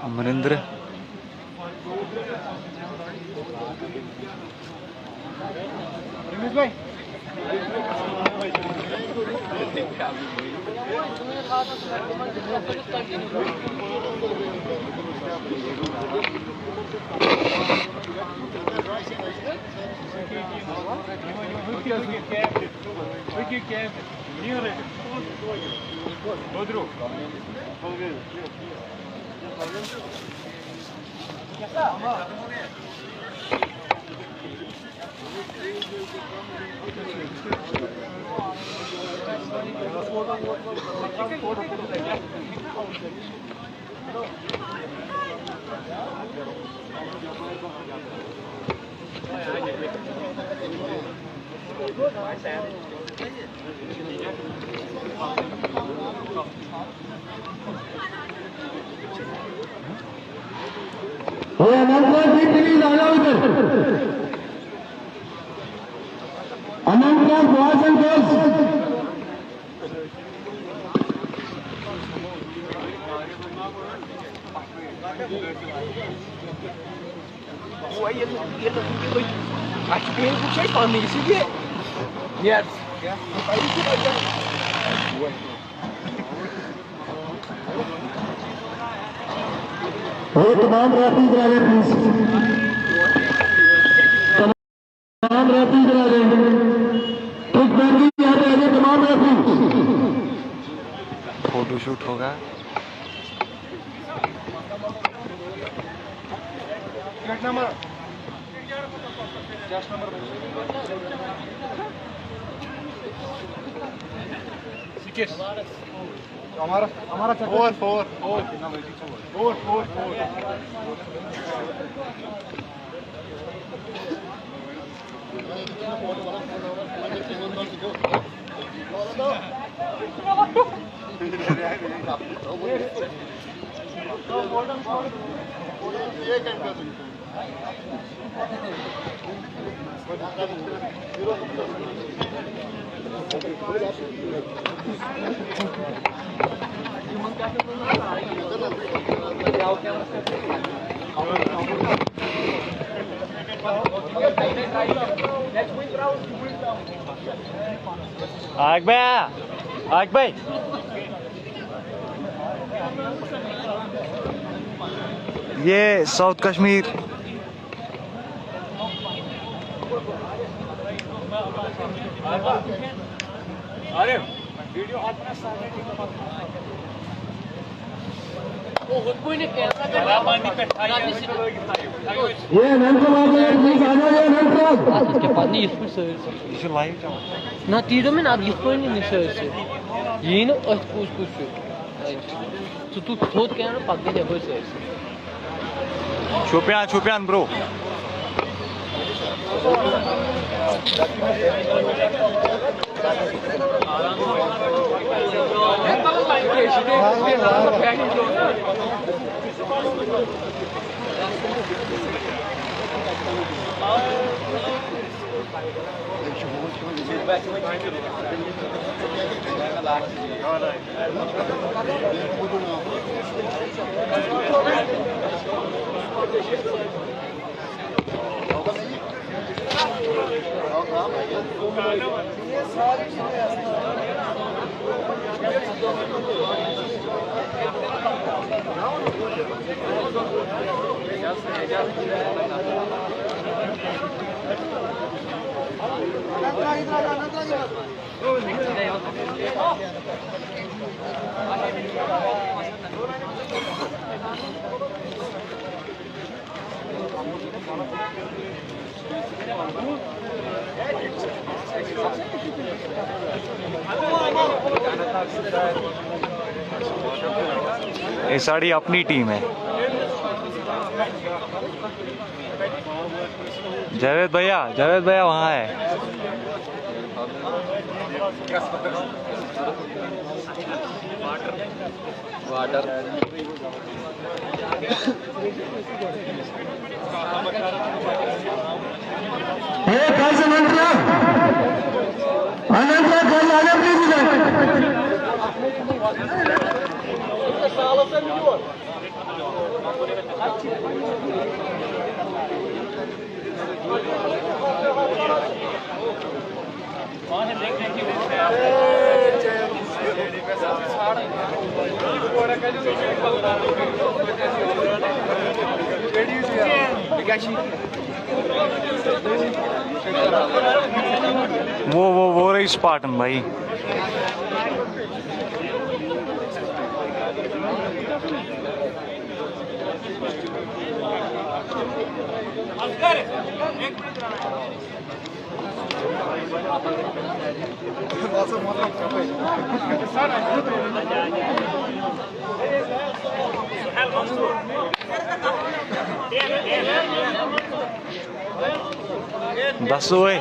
अमरिंद्र भाई अनंतराज जी प्लीज आ जाओ इधर। Anantraj boys and girls Acho que ele não tinha falado nisso, viu? Yes. और तमाम राफी करा दें प्लीज, तमाम राफी करा दें। ठीक बैठी यहाँ पे आ जाए तमाम राफी। फोटो शूट होगा। हमारा हमारा 4 आग भाई ये साउथ कश्मीर अरे वीडियो अपना ये अनंतराज आ जाए प्लीज, आ जाओ अनंतराज। इसके पास नहीं इसमें ये लाइव चल ना तीनों में ना अब इसको नहीं सर ये ना कुछ तो तू थोत क्या ना पक गया कोई सर छुपियान ब्रो ये साड़ी अपनी टीम है। जावेद भैया वहाँ है। वाटर कैसे अनंतनाग कल आगे प्लीज वो रही स्पार्टन भाई। दस हुए।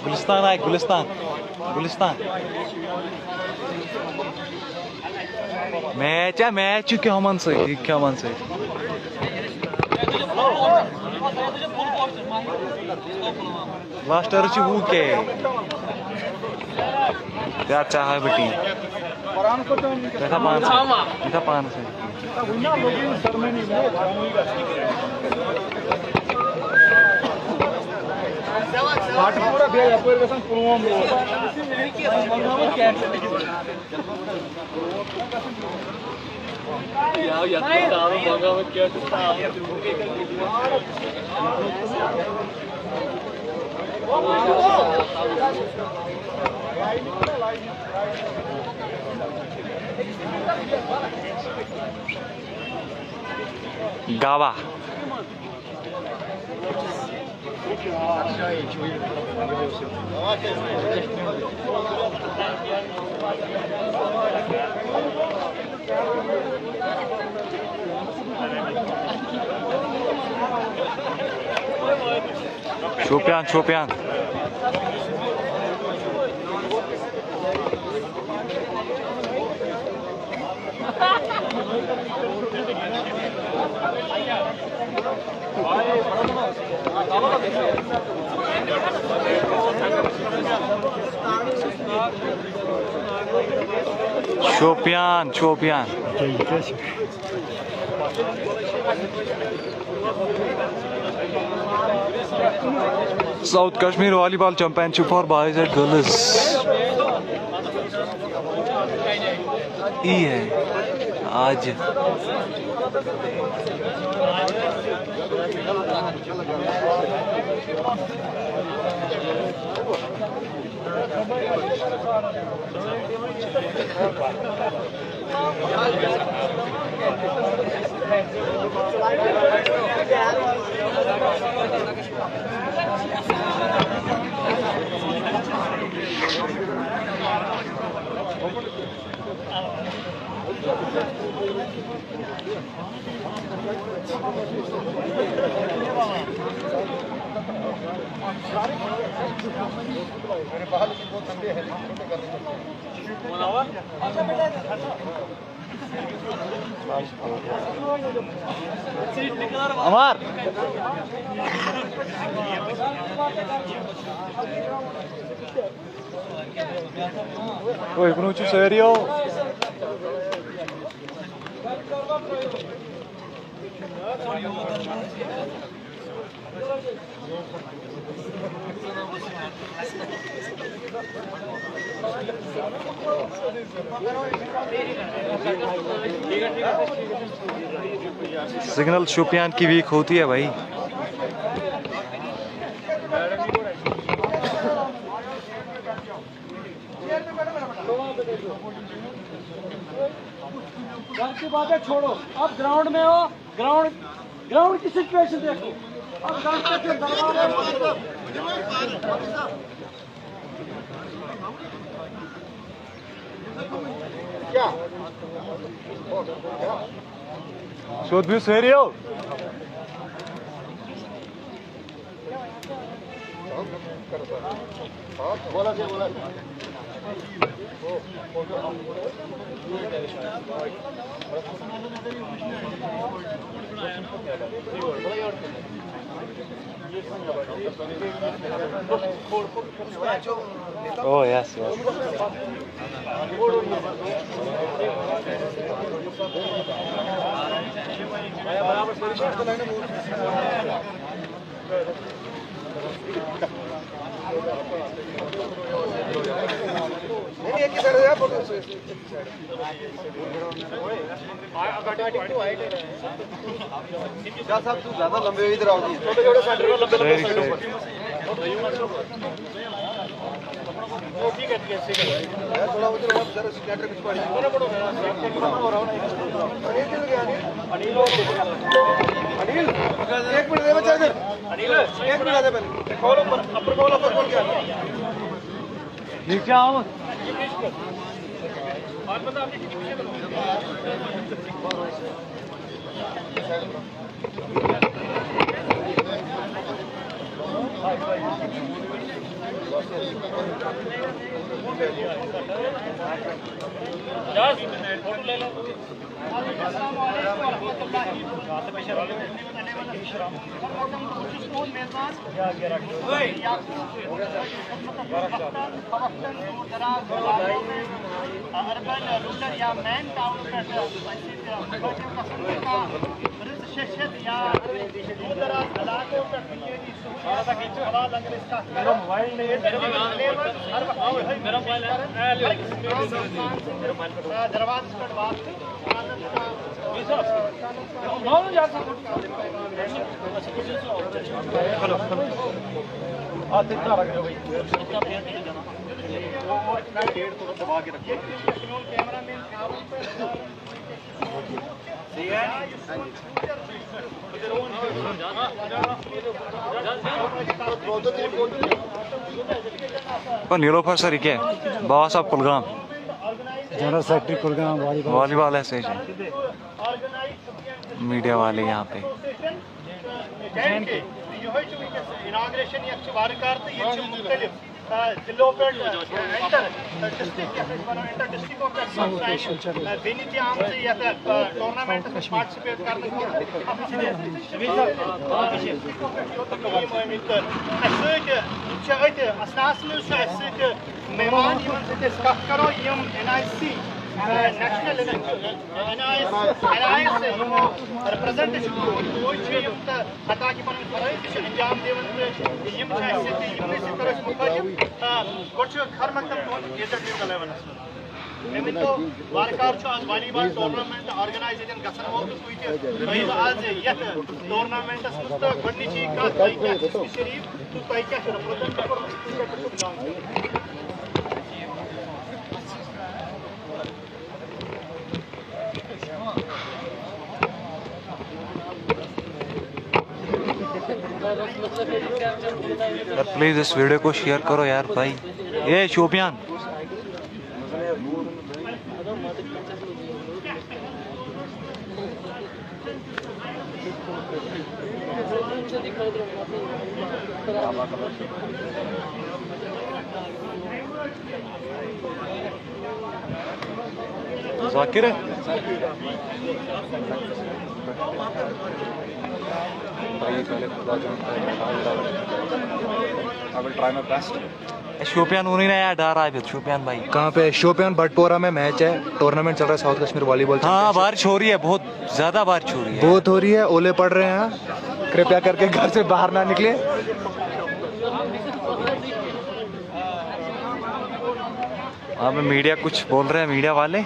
गुलिस्तान आए, गुलिस्तान गुलिस्तान मैच है, मैच क्या मन से लास्टर वो के क्या चाहे बेटी पान से गावा Shopian Shopian south Kashmir volleyball championship for boys and girls है आज। अमर कोई कुछ सेरियो सिग्नल शोपियान की वीक होती है भाई। घर की बातें छोड़ो, अब ग्राउंड में हो, ग्राउंड की सिचुएशन देखो। अब ग्राउंड के क्या Şut bir seriyor. Oh yes, yes. ज्यादा लंबे इधर आओ जी छोटे छोटे सेंटर में लंबे लंबे साइड ऊपर ठीक है थोड़ा उधर जरा स्कैटर कुछ पड़ी अनिल चल गया अनिल अनिल एक मिनट दे बच्चा इधर अनिल एक मिनट दे पहले कॉल ऊपर अपर कॉल क्या नीचे आओ और बता आपने कितनी फोटो ले लो अर्बन रूरल या मैन टाउन शिक्षित या दूर-दराज इलाकों में मेरा मोबाइल नहीं है मेरा मोबाइल है दरवाज़ पर बात इतना रख दो भाई इतना पेड़ नहीं जाना वो इतना पेड़ थोड़ा दबा के रखिए कैमरा मैन नीलोफर सर क्या बाबा साहब Kulgam general secretary Kulgam volleyball association media वाले यहाँ पे इनाग्रेशन मुख्तलिफ जिलों पर इंटर डिस्ट्रिक्टों पर बेनिति आम से टूर्नामेंट में पार्टिसिपेट करने मेहमान करो NIC नेशनल रिप्रेजेंटेशन हता कि अंजाम दिवन खर मकदम तो वारकार आज वॉलीबॉल टूर्नामेंट ऑर्गनाइजेशन गसन वोल आज ये टूर्नामेंटस गची कत शरीफ तो क्या रिप्रेजेंट प्लीज इस वीडियो को शेयर करो यार भाई। ये शोपियान जाकिर है शोपियान उन्हीं ने यार डरा है शोपियान भाई। कहाँ पे? शोपियान बटपोरा में मैच है, टूर्नामेंट चल रहा है साउथ कश्मीर वॉलीबॉल। हाँ बारिश हो रही है, बहुत ज्यादा बारिश हो रही है, बहुत हो रही है, ओले पड़ रहे हैं। कृपया करके घर से बाहर ना निकले। हाँ मीडिया कुछ बोल रहे हैं, मीडिया वाले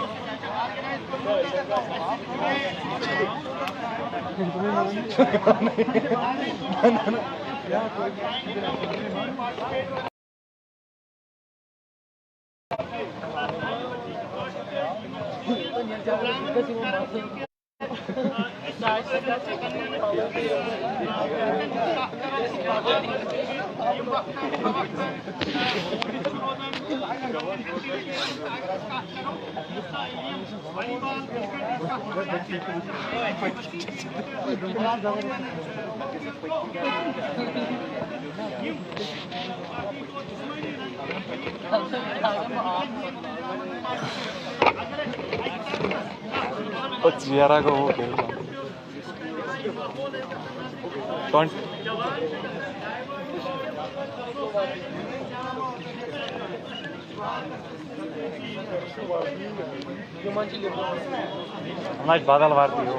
Ziara को वो खेल रहा 20 आज बादल भारती हो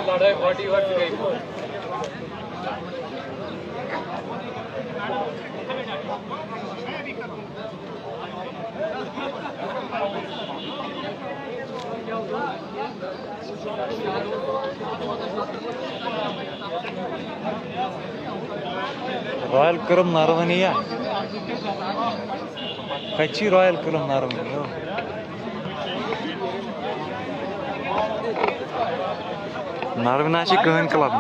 लड़ाई बॉडी वर्क गई रॉयल करम नारवनिया कच्ची रॉयल करम नारवनिया नारवनाची कहन क्लब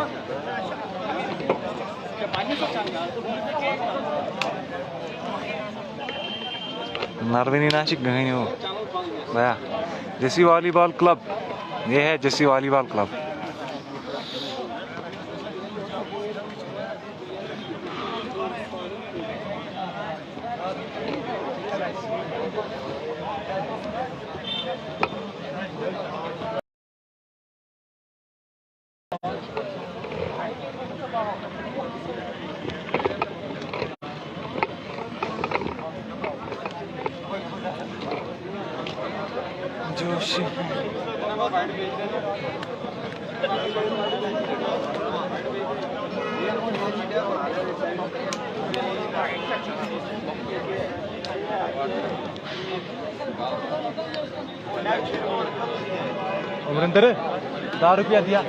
नारवनी नाची कहन हो भैया जैसी वॉलीबॉल क्लब ये है जैसी वॉलीबॉल क्लब जोशी अमरिंदर 10 रुपया दिया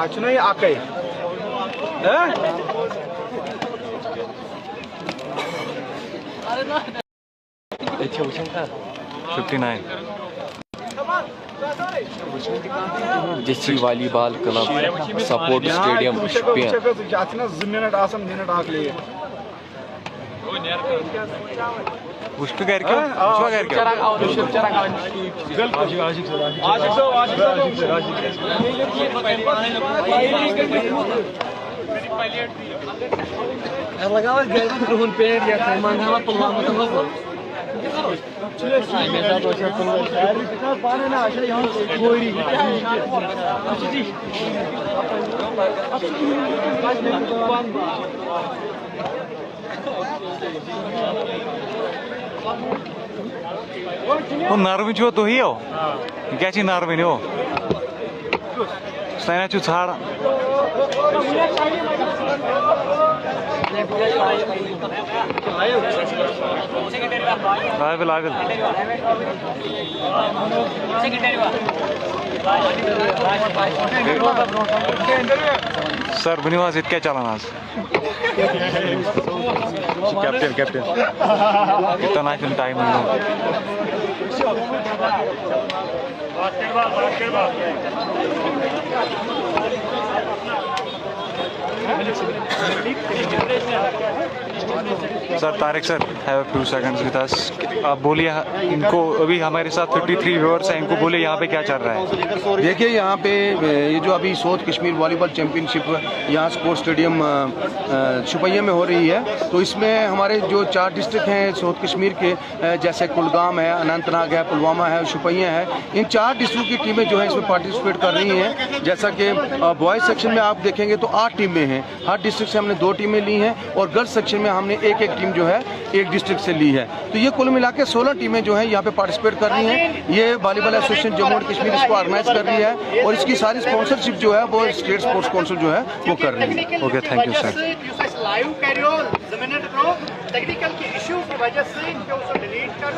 Acuna ही आके हैं 59 जैसी volleyball club support stadium Shopian आतना 2 मिनट आसम मिनट आकले उसको कर क्या उसको कर क्या लगावा घर में रोहन पेड़ या सामान हवा पुलवामा मतलब पानी ना आशा यहाँ कोई अच्छा जी वो नर्व छो तो ही हो क्या ची नर्व हो सैना छु छाड़ I will सर बनिवास इतक्या चलन आज कैप्टन इतना time sir Tariq sir have few seconds with us आप बोलिए इनको अभी हमारे साथ 53 व्यूअर्स हैं इनको बोलिए यहाँ पे क्या चल रहा है। देखिए यहाँ पे ये जो अभी साउथ कश्मीर वॉलीबॉल चैंपियनशिप यहाँ स्पोर्ट्स स्टेडियम शुपैया में हो रही है। तो इसमें हमारे जो 4 डिस्ट्रिक्ट हैं साउथ कश्मीर के जैसे कुलगाम है, अनंतनाग है, पुलवामा है, शुपैया है, इन 4 डिस्ट्रिक्ट की टीमें जो है इसमें पार्टिसिपेट कर रही हैं। जैसा कि बॉयज़ सेक्शन में आप देखेंगे तो 8 टीमें हैं, हर डिस्ट्रिक्ट से हमने 2 टीमें ली हैं और गर्ल्स सेक्शन में हमने एक टीम जो है एक डिस्ट्रिक्ट से ली है। तो ये कुल मिला के 16 टीमें जो है यहाँ पे पार्टिसिपेट कर रही हैं। ये volleyball association Jammu and Kashmir इसको ऑर्गेनाइज कर रही है और इसकी सारी स्पॉन्सरशिप जो है वो स्टेट स्पोर्ट्स काउंसिल जो है वो कर रही है। Okay thank you sir. Live करियो जमीन प्रो टेक्निकल की इशू की वजह से इनको उसको डिलीट कर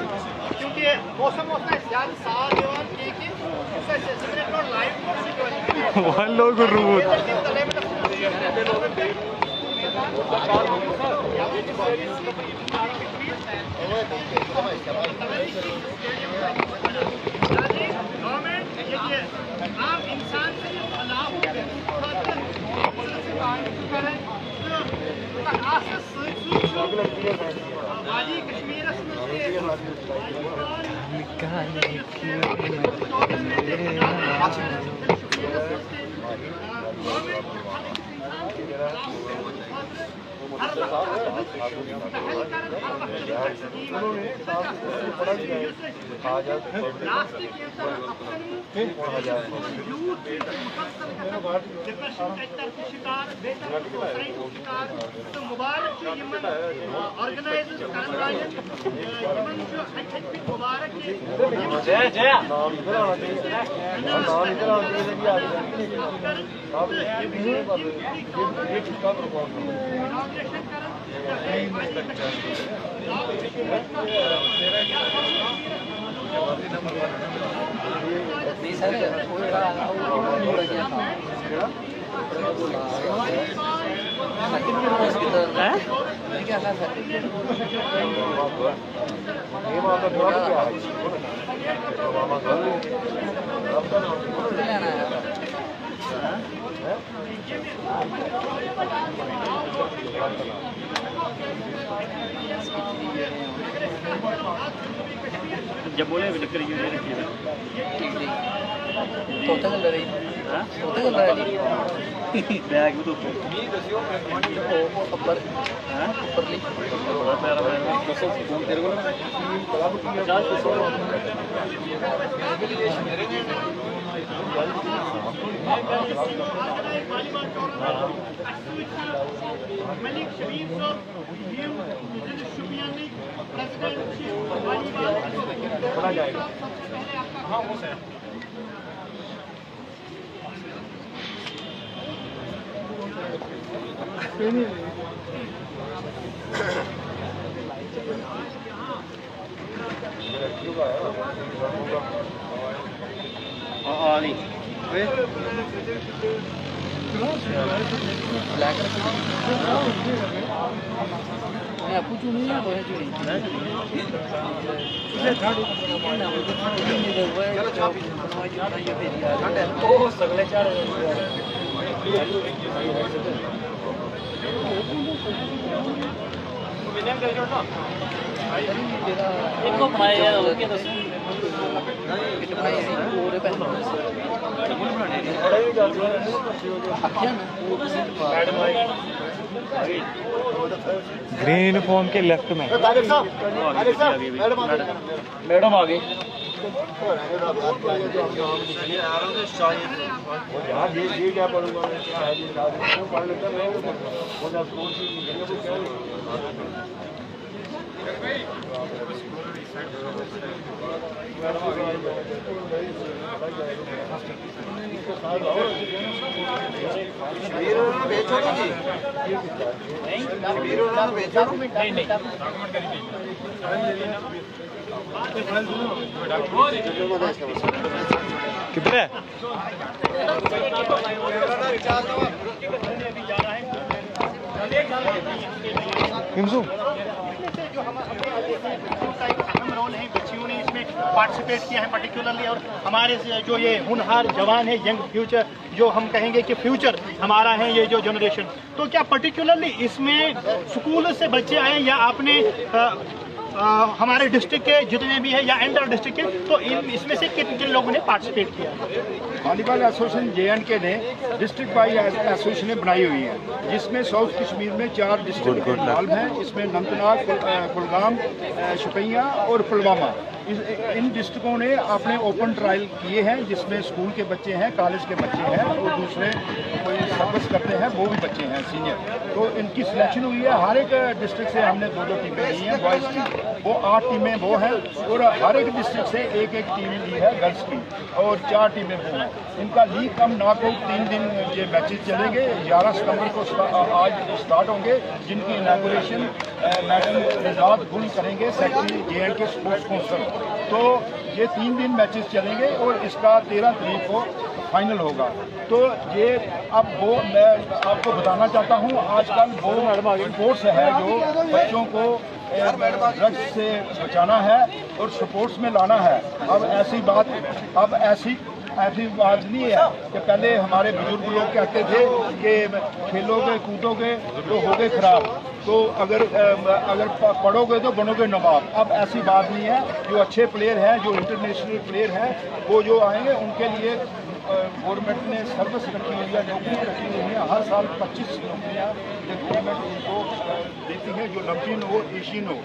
क्योंकि मौसम होता है ज्यादा साल जवान की उससे जमीन प्रो लाइव को वन लोग रूट आम इंसान से अलाव वादी कश्मीर जब बोले टक्कर तोता चल रही तोता चल रहा है बैग तो ऊपर ऊपर ली फोन तेरे को मलिक शरीफ पढ़ा जाएगा। हाँ वो है नहीं मैं पूछूं नहीं है वो है जो ओ सगले चार इनको बनाया है ओके तो किट बनाई सी पूरे पे ग्रीन यूनिफॉर्म के लेफ्ट में मैडम आ गई ये क्या पढ़ूंगा पढ़ लेता मैं कितने जो हमारे अहम रोल है, बच्चियों ने इसमें पार्टिसिपेट किया है पर्टिकुलरली, और हमारे जो ये होनहार जवान है, यंग फ्यूचर जो हम कहेंगे कि फ्यूचर हमारा है ये जो जनरेशन, तो क्या पर्टिकुलरली इसमें स्कूल से बच्चे आए या आपने हमारे डिस्ट्रिक्ट के जितने भी है या एंटर डिस्ट्रिक्ट के, तो इसमें से किन किन लोगों ने पार्टिसिपेट किया? वॉलीबॉल एसोसिएशन JNK ने डिस्ट्रिक्ट वाइज एसोसिएशन बनाई हुई है, जिसमें साउथ कश्मीर में 4 डिस्ट्रिक्ट इन्वॉल्व हैं। इसमें अनंतनाग, कुलगाम, शुपिया और पुलवामा, इन डिस्ट्रिक्टों ने अपने ओपन ट्रायल किए हैं, जिसमें स्कूल के बच्चे हैं, कॉलेज के बच्चे हैं और दूसरे कोई सर्विस करते हैं वो भी बच्चे हैं सीनियर। तो इनकी सिलेक्शन हुई है। हर एक डिस्ट्रिक्ट से हमने 2-2 टीमें ली हैं बॉयज़ की, वो 8 टीमें वो हैं, और हर एक डिस्ट्रिक्ट से एक टीम ली है गर्ल्स की, और 4 टीमें वो हैं। इनका लीग कम नॉकआउट 3 दिन ये मैचेस चलेंगे। 11 सितंबर को आज स्टार्ट होंगे, जिनकी इनॉग्रेशन मैडम रिजात गुल करेंगे, सेक्रेटरी JNK स्पोर्ट्स काउंसिल। तो ये 3 दिन मैचेस चलेंगे और इसका 13 तारीख को फाइनल होगा। तो ये अब वो मैं आपको बताना चाहता हूँ, आजकल वो स्पोर्ट्स है जो बच्चों को ड्रग्स से बचाना है और स्पोर्ट्स में लाना है। अब ऐसी बात नहीं है कि पहले हमारे बुजुर्ग लोग कहते थे कि खेलोगे कूदोगे तो होगे खराब, तो अगर पढ़ोगे तो बनोगे नवाब। अब ऐसी बात नहीं है। जो अच्छे प्लेयर हैं, जो इंटरनेशनल प्लेयर हैं, वो जो आएंगे उनके लिए गवर्नमेंट ने सर्विस रखी हुई है, नौकरी रखी हुई है। हर साल 25 नौकरियाँ गवर्नमेंट उनको देती है, जो नमकीन हो, एशियन हो।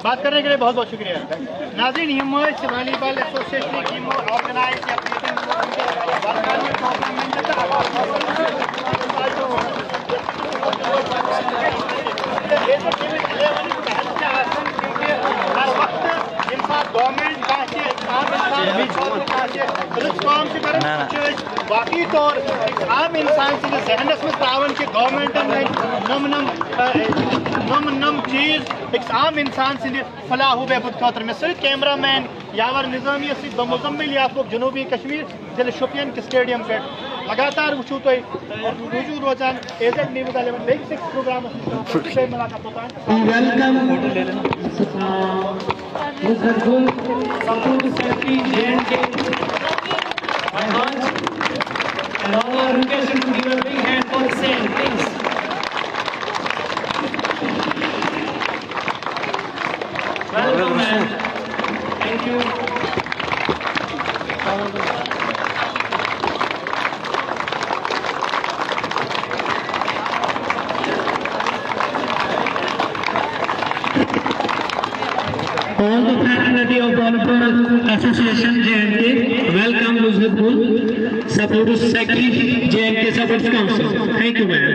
बात करने के लिए बहुत बहुत शुक्रिया। नाज़रीन, यम वॉलीबॉल एसोसिएशन की ऑर्गेनाइज बाकी तौर आम इंसान से जहनस में तावन के गवर्नमेंट नम चीज़ एक आम इंसान से फलाह बहबूद खातर में सिर्फ कैमरा मैन यावर निज़ामी बमुकम्मिल याफूक जनूबी कश्मीर जिले शोपियान के स्टेडियम पे लगातार वुचू तो मौजूद रोजान एजेड न्यूज़ 11 प्रोग्राम से मुलाकात होता Thank you. All the fraternity of Volleyball Association JNK welcome Luzhipur, Support Secretary JNK Support Council. Thank you, ma'am.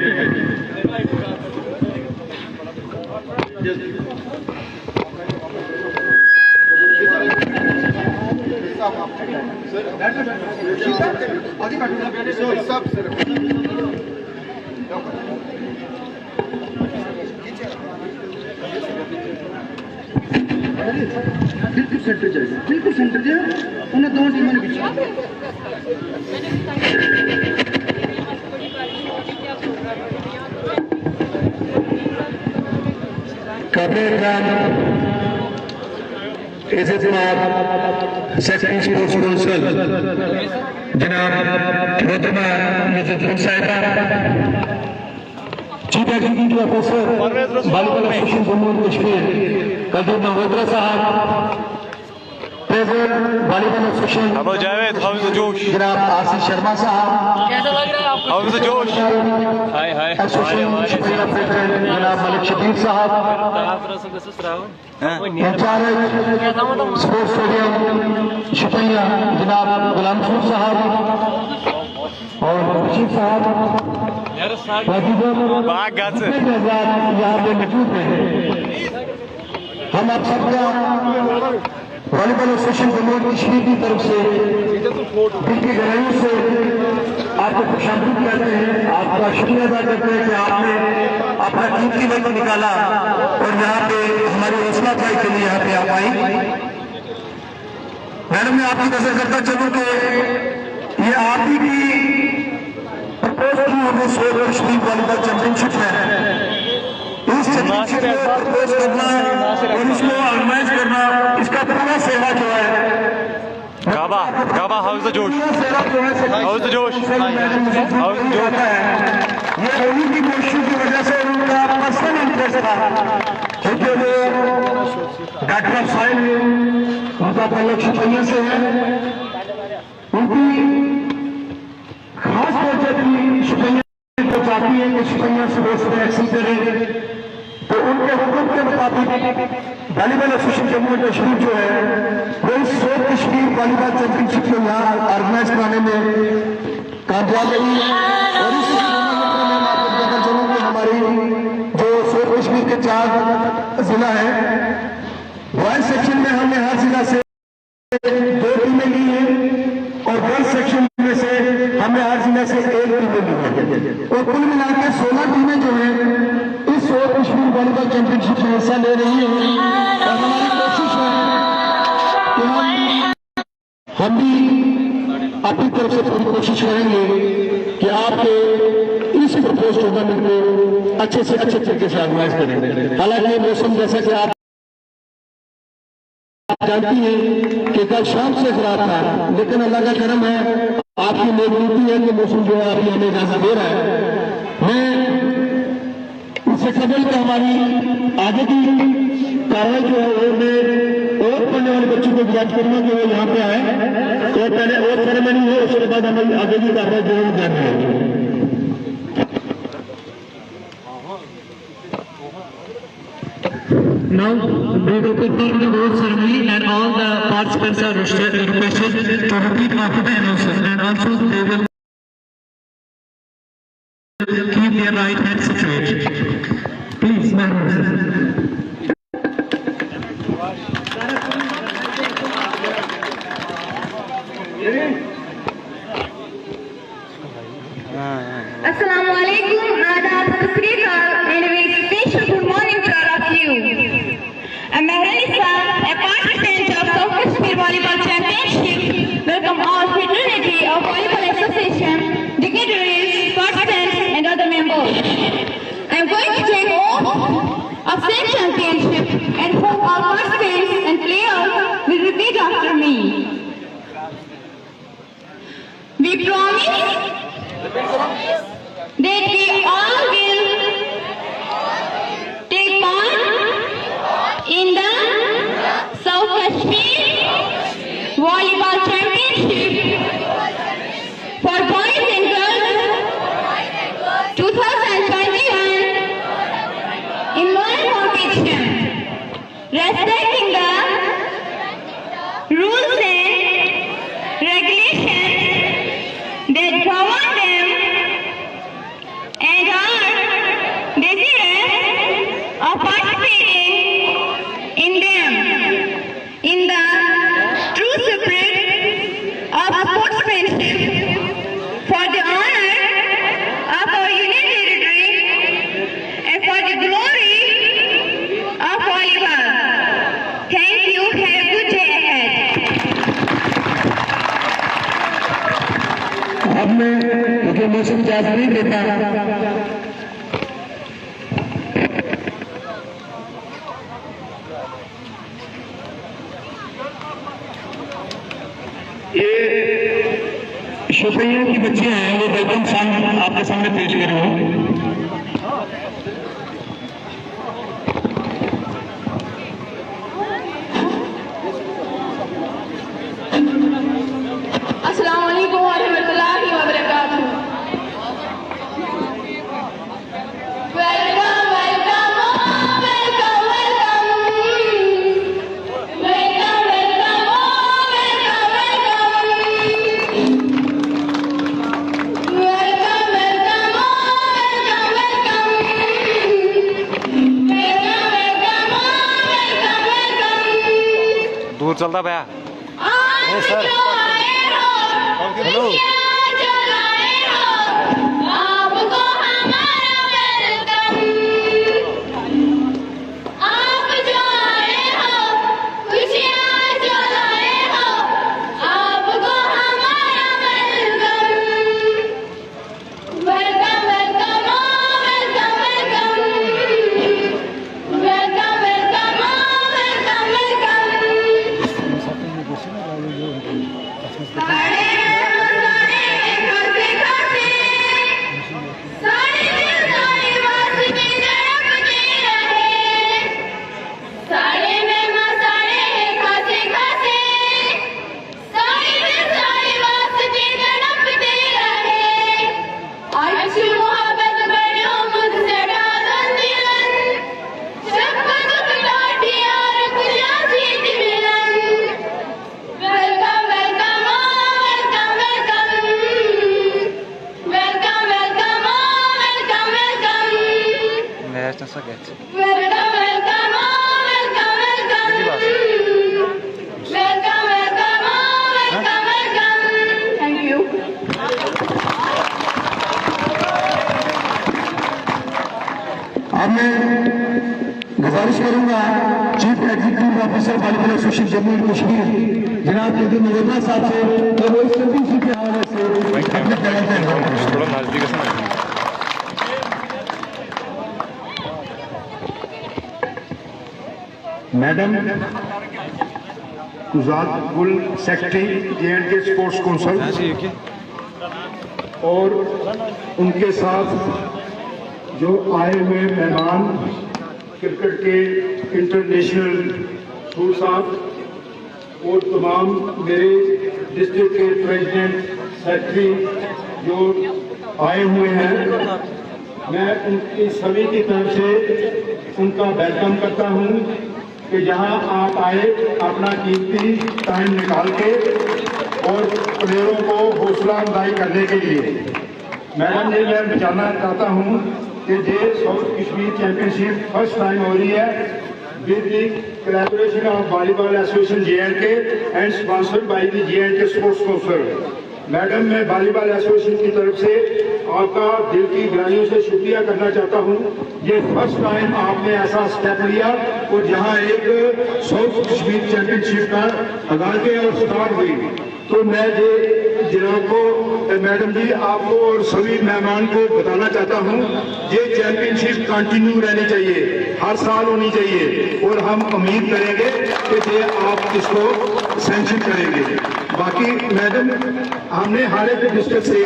बिल्कुल सेंटर जाए उन्हें 2 टीमों ने सेक्रेटरी स्पोर्ट्स काउंसिल जनाब मोहतरमा नजरुद्दीन साहिबा, chief executive officer volleyball association Jammu and Kashmir Qadeer महोदरा साहब, president volleyball association hello Javed, how is the जोश? जनाब आशीष शर्मा साहब, कैसा लग रहा है आपको? हाउ इज द जोश? हाय हाय एसोसिएशन प्रेसिडेंट जनाब मलिक शबीर साहब, इंचार्ज स्पोर्ट्स स्टेडियम शुपिया जनाब गुलाम सूर साहब और बशीर साहब, यहाँ पे मौजूद हैं। हम आप सबका वॉलीबॉल एसोसिएशन जम्मू और कश्मीर की तरफ से दिल की गहराइयों से आपको खुशामदीद कहते हैं, आपका शुक्रिया अदा करते हैं कि आपने अपना कीमती वक्त निकाला और यहाँ पे हमारी हौसला अफजाई के लिए यहाँ पे आप आई। मैडम मैं आपकी नजर करता चलूं कि ये आप ही की प्रपोज की हुई सोच कश्मीर वॉलीबॉल चैंपियनशिप है। इस चैंपियनशिप को प्रपोज करना और इसको ऑर्गेनाइज करना, इसका पूरा सेवा जो है Gaba, how is the Josh? How is the Josh? How is the Josh? ये उन्हीं की कोशिशों की वजह से उनका पर्सनल इंटरेस्ट था, क्योंकि वो डॉक्टर ऑफ साइंस, उनका ताल्लुक शुपैया से है। उनकी खास तौर पर शुपैया को चाहती है कि शुपैया स्पोर्ट्स में एक्सेल करे, तो उनके हुक्म के मुताबिक वॉलीबॉल एसोसिएशन जम्मू और कश्मीर जो है वो इस सोच कश्मीर वॉलीबॉल चैंपियनशिप को यहाँ ऑर्गेनाइज कराने में कामयाब रही है। और इस चलूँ कि हमारी जो सोच कश्मीर के 4 जिला है, बॉयज सेक्शन में हमने हर जिला से 2 टीमें ली हैं और गर्ल्स सेक्शन में से हमने हर जिला से 1 टीमें ली है, और कुल मिलाकर 16 टीमें जो है इस सोच कश्मीर वॉलीबॉल चैंपियनशिप में हिस्सा ले रही है। और हमारी कोशिश है कि हम भी अपनी तरफ से पूरी कोशिश करेंगे कि आपके इस प्रपोज टूर्नामेंट को अच्छे से अच्छे तरीके से ऑर्गेनाइज करेंगे। हालांकि मौसम जैसा कि आप जानती हैं कि कल शाम से खराब था, लेकिन अल्लाह का करम है, आपकी नेक है कि मौसम जो है अभी हमें इजाजत दे रहा है। मैं इससे कबल कि हमारी आगे की कार्रवाई जो है वो मैं और पढ़ने वाले बच्चों को याद करूंगा कि वो यहाँ पे आए, तो पहले और सेरेमनी है, उसके बाद हमारी आगे की कार्रवाई जो है वो जारी रहेगी। Now we will perform the award ceremony and all the participants are requested to repeat after the announcer, and also they will keep their right hand straight. Please, ma'am. Assalamu alaikum, adab, tasrifal, and a very special good morning to all of you. I'm Mehralisa, a participant of South Kashmir Volleyball Championship. Welcome all fraternity of Volleyball Association, dignitaries, participants, and other members. I'm going to take oath of said championship and hope all participants and players will repeat after me. We promise that we all will take part in the South Kashmir Volleyball Championship for boys and girls 2021 in one competition, respecting the rules and regulations that govern them and are desirous of participating in them in the true spirit of sportsmanship for the honor of our union territory and for the glory of volleyball. Thank you. Have a good day ahead. अब मैं क्योंकि मौसम इजाजत नहीं देता, ये शुपैया की बच्चियां हैं, वो वेलकम सॉन्ग आपके सामने पेश कर रहे हैं। Assalamu alaikum wa rahmatullahi wa barakatuh. Welcome, welcome, oh, welcome, welcome. Welcome, welcome, oh, welcome, welcome. Welcome, welcome, oh, welcome, welcome. दूर चलता भैया। सर हेलो अब मैं गुजारिश करूंगा chief executive officer volleyball association Jammu and Kashmir जनाब नदीम नजरमा साहब से तो वो इस चैंपियनशिप के हवाले से अपने ख्याल से थोड़ा नजदीक से मैडम कुजात गुल सेक्रेटरी जे&के स्पोर्ट्स काउंसिल और उनके साथ जो आए हुए मेहमान क्रिकेट के इंटरनेशनल टूर साहब और तमाम मेरे डिस्ट्रिक्ट के प्रेसिडेंट सेक्रेटरी जो आए हुए हैं, मैं उनकी सभी की तरफ से उनका वेलकम करता हूं कि जहां आप आए अपना कीमती टाइम निकाल के और प्लेयरों को हौसला अफजाई करने के लिए। मैडम ये मैं बताना चाहता हूं कि ये south Kashmir championship first time हो रही है with the collaboration of volleyball association जे&के and sponsored by the जे&के sports council. Madam मैं वॉलीबॉल एसोसिएशन की तरफ से आपका दिल की गहराइयों से शुक्रिया करना चाहता हूं। ये फर्स्ट टाइम आपने ऐसा स्टेप लिया और जहां एक साउथ कश्मीर चैंपियनशिप का आगाज और स्टार्ट हुई, तो मैं ये जनाब को मैडम जी आपको और सभी मेहमान को बताना चाहता हूं ये चैंपियनशिप कंटिन्यू रहनी चाहिए, हर साल होनी चाहिए और हम उम्मीद करेंगे कि ये आप इसको सैंक्शन करेंगे। बाकी मैडम हमने हर एक डिस्ट्रिक्ट से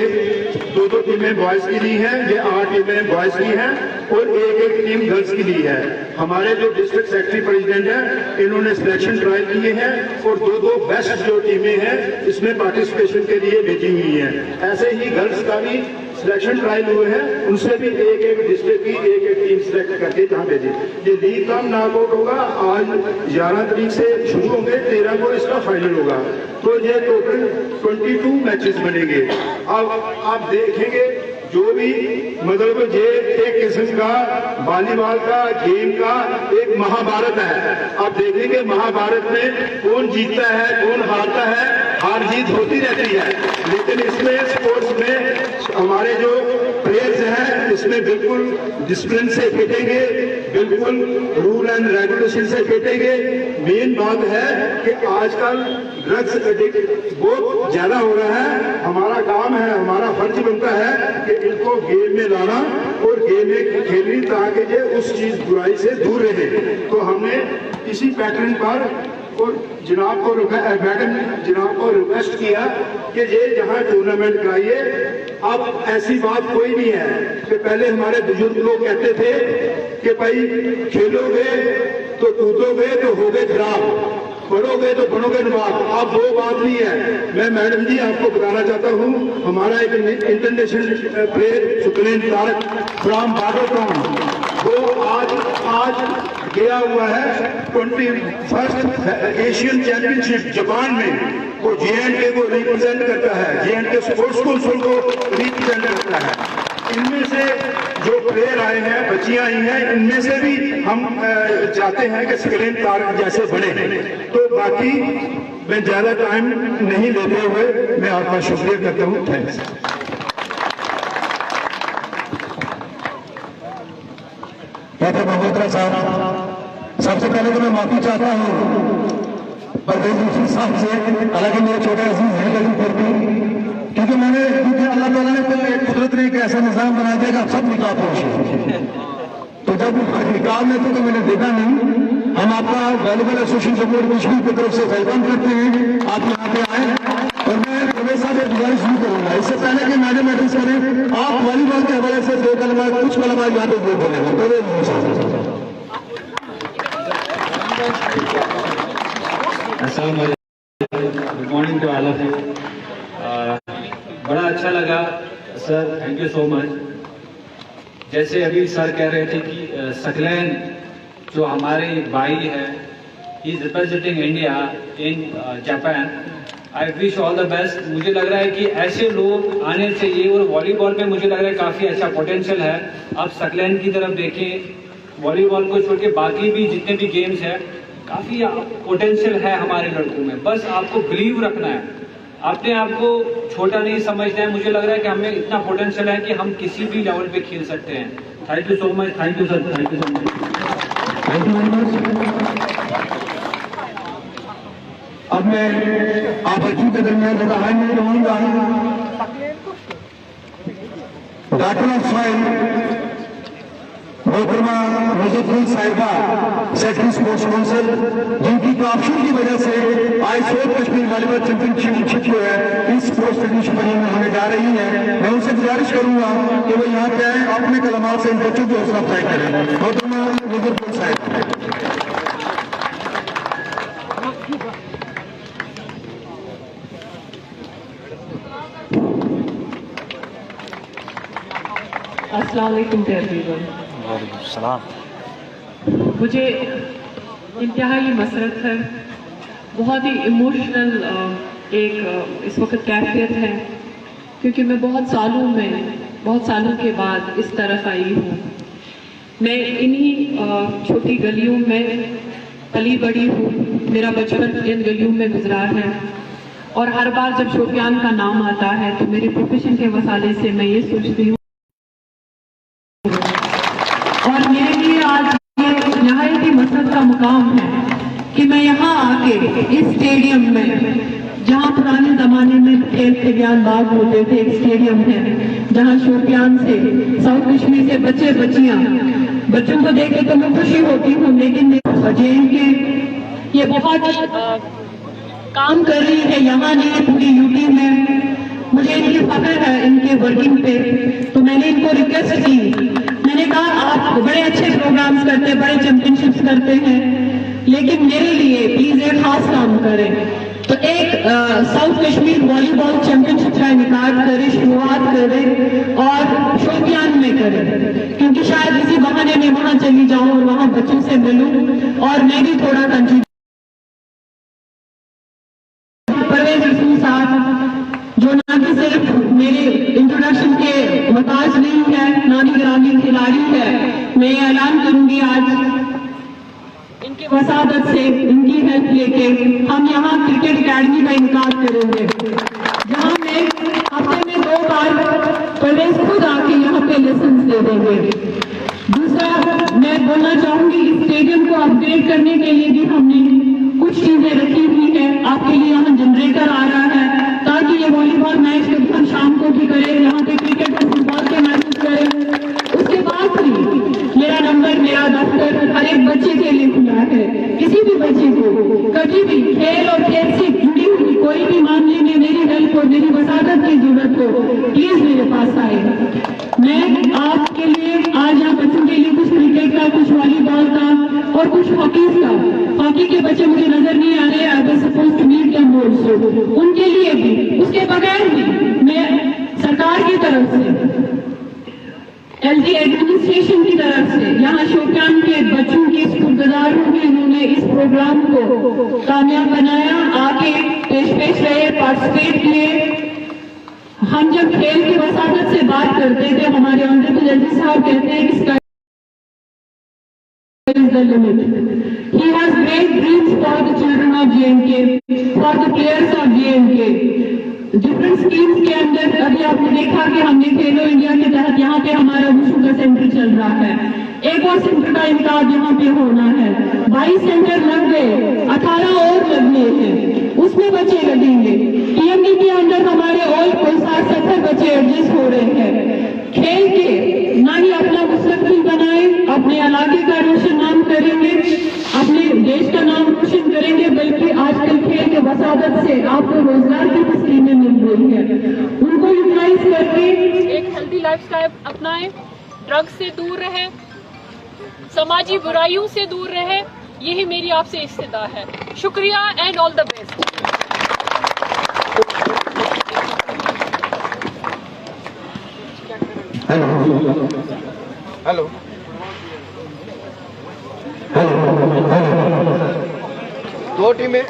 2-2 टीमें बॉयज की ली हैं, ये 8 टीमें बॉयज की हैं और एक टीम गर्ल्स की ली है। हमारे जो डिस्ट्रिक्ट सेक्रेटरी प्रेसिडेंट हैं इन्होंने सिलेक्शन ट्रायल किए हैं और 2 बेस्ट जो टीमें हैं इसमें पार्टिसिपेशन के लिए भेजी हुई हैं। ऐसे ही गर्ल्स का भी सिलेक्शन ट्रायल हुए हैं, उनसे भी एक डिस्ट्रिक्ट की एक टीम सिलेक्ट करके जहाँ भेजी। ये लीग का नॉकआउट होगा, आज 11 तारीख से शुरू होंगे, 13 को इसका फाइनल होगा, तो ये टोटल 22 मैचेस बनेंगे। अब आप देखेंगे जो भी मतलब ये एक किस्म का वॉलीबॉल का गेम का एक महाभारत है। आप देखेंगे महाभारत में कौन जीतता है कौन हारता है, हार जीत होती रहती है, लेकिन इसमें स्पोर्ट्स में हमारे जो प्लेयर्स हैं इसमें बिल्कुल डिसिप्लिन से खेलेंगे, बिल्कुल रूल एंड रेगुलेशन से खेलेंगे। मेन बात है कि आजकल ड्रग्स एडिक्ट बहुत ज्यादा हो रहा है, हमारा काम है, हमारा फर्ज बनता है कि इनको गेम में लाना और गेम में खेलनी ताकि ये उस चीज बुराई से दूर रहे। तो हमने इसी पैटर्न पर और जनाब को मैडम जनाब को रिक्वेस्ट किया कि ये जहाँ टूर्नामेंट कराइए। अब ऐसी बात कोई नहीं है कि पहले हमारे बुजुर्ग लोग कहते थे कि भाई खेलोगे तो कूदोगे तो होगे खराब, पढ़ोगे तो बनोगे नवाब। अब वो बात नहीं है। मैं मैडम जी आपको बताना चाहता हूँ हमारा एक इंटरनेशनल प्लेयर सुकलेन तारक फ्रॉम बाडोटाउन वो आज गया हुआ है 21st एशियन चैंपियनशिप जापान में, वो जे&के को रिप्रेजेंट करता है, जे&के स्पोर्ट्स काउंसिल को रिप्रेजेंट करता है। इनमें से जो प्लेयर आए हैं, बच्चियां आई हैं, इनमें से भी हम चाहते हैं कि स्क्रीन तारक जैसे बने। तो बाकी मैं ज्यादा टाइम नहीं लेते हुए मैं आपका शुक्रिया करता हूँ। थैंक्स। डॉक्टर महोदरा साहब, सबसे पहले तो मैं माफी चाहता हूँ परवेज मुफ्ती साहब से, हालांकि मेरे छोटे अजीज हैं लेकिन फिर भी, क्योंकि अल्लाह ताला ने तो एक कुदरत ने एक ऐसा निजाम बना दिया कि आप सब निकाह पहुंचे। तो जब निकाह में थे तो मैंने देखा नहीं। हम आपका वॉलीबॉल एसोसिएशन जम्मू और कश्मीर की तरफ से वेलकम करते हैं, आप यहाँ पे आए। और मैं परवेज साहब एक गुजारिश नहीं करूंगा, इससे पहले कि मैडम एड्रेस करें, आप वॉलीबॉल के हवाले से दो कलमा कुछ कलमा यहाँ पे बोल बोलेंगे। Good morning to all of you. बड़ा अच्छा लगा sir, thank you so much. जैसे अभी सर कह रहे थे कि सकलैन जो हमारे भाई है, he is representing India in Japan. I wish all the best. मुझे लग रहा है कि ऐसे लोग आने चाहिए और वॉलीबॉल में मुझे लग रहा है काफ़ी अच्छा पोटेंशियल है। आप सकलैन की तरफ देखें, वॉलीबॉल को छोड़ के बाकी भी जितने भी गेम्स हैं काफ़ी पोटेंशियल है हमारे लड़कों में। बस आपको बिलीव रखना है, अपने आप को छोटा नहीं समझना है। मुझे लग रहा है कि हमें इतना पोटेंशियल है कि हम किसी भी लेवल पे खेल सकते हैं। Thank you so much. Thank you sir, thank you so much. Thank you very much. अब मैं आप बच्चों के दरमियान ज़्यादा हाई नहीं रहूंगा। डॉक्टर ऑफ सॉइल मोहतरमा मुजफ्फर साहिबा, सेक्रेटरी स्पोर्ट्स काउंसिल, जिनकी काफियों की वजह से आज साउथ कश्मीर वॉलीबॉल चैंपियनशिप जो है इस स्पोर्ट्स ट्रेडिशन में होने जा रही है, मैं उनसे गुजारिश करूंगा कि वो यहाँ पे आए, अपने कलमात से इन बच्चों की हौसला अफजाई करें। मोहतरमा मुजफ्फर साहिबा। अस्सलाम वालेकुम एवरीवन। सलाम। मुझे इंतहाई मसरत है, बहुत ही इमोशनल एक इस वक्त कैफियत है, क्योंकि मैं बहुत सालों के बाद इस तरफ आई हूँ। मैं इन्हीं छोटी गलियों में पली बड़ी हूँ, मेरा बचपन इन गलियों में गुजरा है। और हर बार जब शोपियान का नाम आता है तो मेरे प्रोफेशन के वसाले से मैं ये सोचती हूँ, और मेरे लिए आज ये नहायत ही मसरत का मुकाम है कि मैं यहाँ आके इस स्टेडियम में, जहाँ पुराने जमाने में खेल खिलियान बाग होते थे, एक स्टेडियम है जहाँ शोपियान से, साउथ कश्मीर से बच्चों को देख के तो मैं खुशी होती हूँ, लेकिन JNK ये बहुत काम कर रही है यहाँ नहीं, पूरी यूपी में। मुझे इनकी फख्र है इनके वर्किंग पे। तो मैंने इनको रिक्वेस्ट की, मैंने कहा आप बड़े अच्छे प्रोग्राम्स करते हैं, बड़े चैंपियनशिप्स करते हैं, लेकिन मेरे लिए प्लीज एक खास काम करें। तो एक साउथ कश्मीर वॉलीबॉल चैंपियनशिप का इनकार करें, शुरुआत करें और शोपियान में करें, क्योंकि शायद इसी बहाने में वहां चली जाऊं और वहां बच्चों से मिलूं और मैं भी थोड़ा कंट्रीब्यूट। परवेज रसूल साहब जो ना कि सिर्फ मेरे इंट्रोडक्शन के मोहताज नहीं है, नानी ग्रामी खिलाड़ी है, मैं ये ऐलान करूंगी आज इनकी वसादत से, इनकी हेल्प लेके हम यहाँ क्रिकेट अकेडमी का इनकार करेंगे, जहाँ मैं हफ्ते में 2 बार परवेज खुद आके यहाँ पे लेसन दे देंगे। दूसरा मैं बोलना चाहूंगी, इस स्टेडियम को अपग्रेड करने के लिए भी हमने कुछ चीजें रखी हुई है। आपके लिए यहाँ जनरेटर आ रहा है ताकि ये वॉलीबॉल मैच कभी शाम को भी करें, यहाँ पे क्रिकेट और फुटबॉल के मैचेस करें। उसके बाद भी मेरा नंबर, मेरा दफ्तर हर एक बच्चे के लिए खुला है। किसी भी बच्चे को कभी भी खेल और खेल से जुड़ी हुई कोई भी मामले में मेरी हेल्प और मेरी वसादत की जरूरत हो, प्लीज मेरे पास आए। मैं आपके लिए आज यहाँ बच्चों के लिए कुछ क्रिकेट का, कुछ वॉलीबॉल का और कुछ हॉकी का, हॉकी के बच्चे मुझे नजर नहीं आ रहे, I was supposed to meet them also, उनके लिए भी, उसके बगैर भी मैं सरकार की तरफ से, LG एडमिनिस्ट्रेशन की तरफ से, यहाँ शोपियान के बच्चों की शुक्रगुजार हूँ कि उन्होंने इस प्रोग्राम को कामयाब बनाया, आके पेश रहे, पार्टिसिपेट किए। हम जब खेल की वसादत से बात करते थे, हमारे ऑनरेबल एलजी साहब कहते हैं कि sky is the limit. He has great dreams for the children of J&K, for the players of J&K। Different schemes के अंदर अभी आपने देखा कि हमने खेलो इंडिया के तहत यहाँ पे हमारा वुशु का सेंटर चल रहा है। एक और सेंटर का इनकार यहाँ पे होना है। 22 सेंटर लग गए, 18 और लगने हैं, उसमें बच्चे लगेंगे। PMD के अंदर हमारे और कोई 60-70 बच्चे एडजस्ट हो रहे हैं। खेल के ना ही अपना मुस्तकबिल बनाए, अपने इलाके का रोशन नाम करेंगे, अपने देश का नाम रोशन करेंगे, बल्कि आजकल खेल के वसादत से आपको रोजगार की भी स्कीमें मिल रही है, उनको यूटिलाइज करके एक हेल्दी लाइफस्टाइल अपनाएं, ड्रग्स से दूर रहें, समाजी बुराइयों से दूर रहें। यही मेरी आपसे इस्तदा है। शुक्रिया and all the best. Hello, दो टीमें।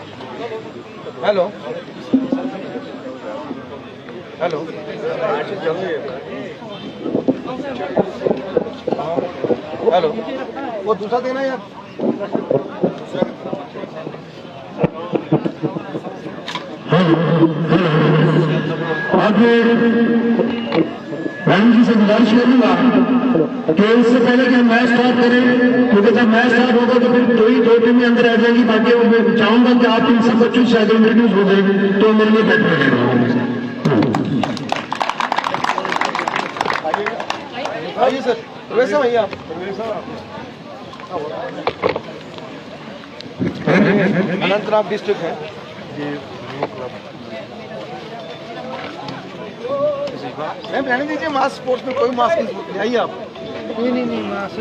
हेलो हेलो हेलो, वो दूसरा देना यार। आगे मैडम जी से गुजारिश करूंगा कि इससे पहले कि हम मैच स्टार्ट करें, क्योंकि जब मैच स्टार्ट होगा तो फिर दो टीमें अंदर आ जाएंगी। बाकी मैं चाहूंगा कि आप इन सब बच्चों से आगे इंट्रोड्यूस हो जाए तो मेरे लिए बेटर रहेगा। आइए सर, वैसे भैया अनंतनाग डिस्ट्रिक्ट है मैम, रहने दीजिए। मास स्पोर्ट्स में कोई मास्क नहीं। आइए आप। नहीं मास्क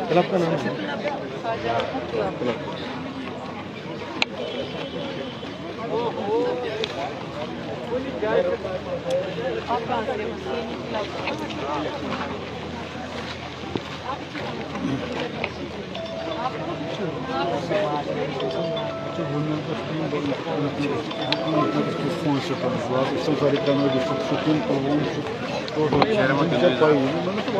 क्लब का नाम है São americanos de futebol todo já país, mas não vai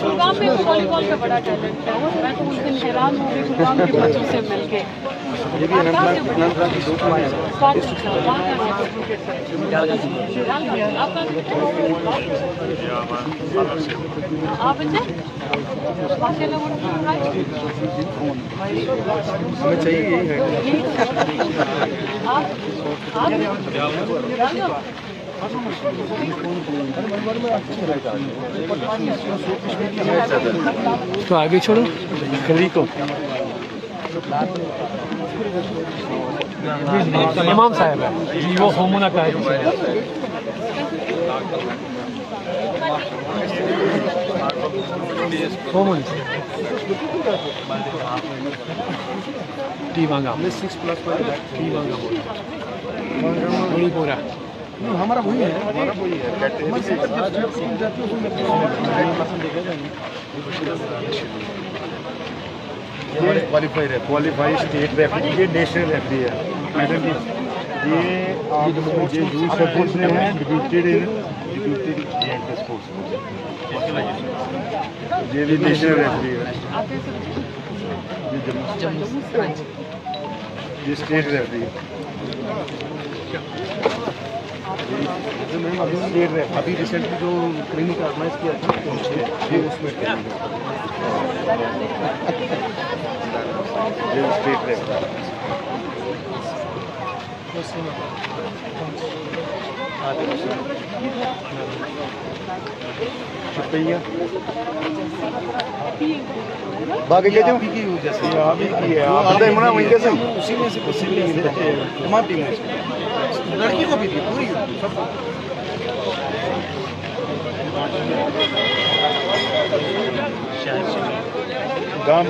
गुलगाम में वॉलीबॉल का बड़ा टैलेंट है। मैं तो उस दिन हैरान हो गई गुलगाम के बच्चों से मिलके। हमें चाहिए यही है। तो आगे छोड़ो गली को। इमाम साहब है जी, वो होमुना का है। होमुन टी मांगा 6+ टी मांगा पूरा हमारा वही है, हमारा वही है। क्वालिफाई है, क्वालिफाई स्टेट रेफरी, ये नेशनल रेफरी है मैडम जी। ये आप ये यूथ सर्विस में है, डिप्यूटेड स्पोर्ट्स, ये भी नेशनल रेफरी है। ये स्टेट रेफरी है। अभी रिसेंटली जो क्लिनिक ऑर्गेनाइज किया था ये उसमें ये स्टेट बाकी कहते हो की जैसे अभी की है आप बताइए मुना वहीं कैसे उसी में से तमाम टीमों से लड़की को भी दी पूरी सबको गाम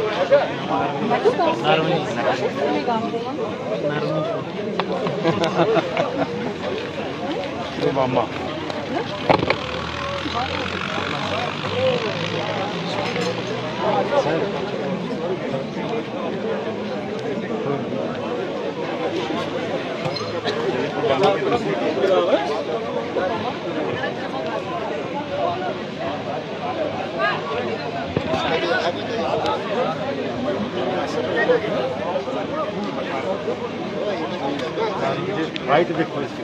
मामा राइट देखो इसकी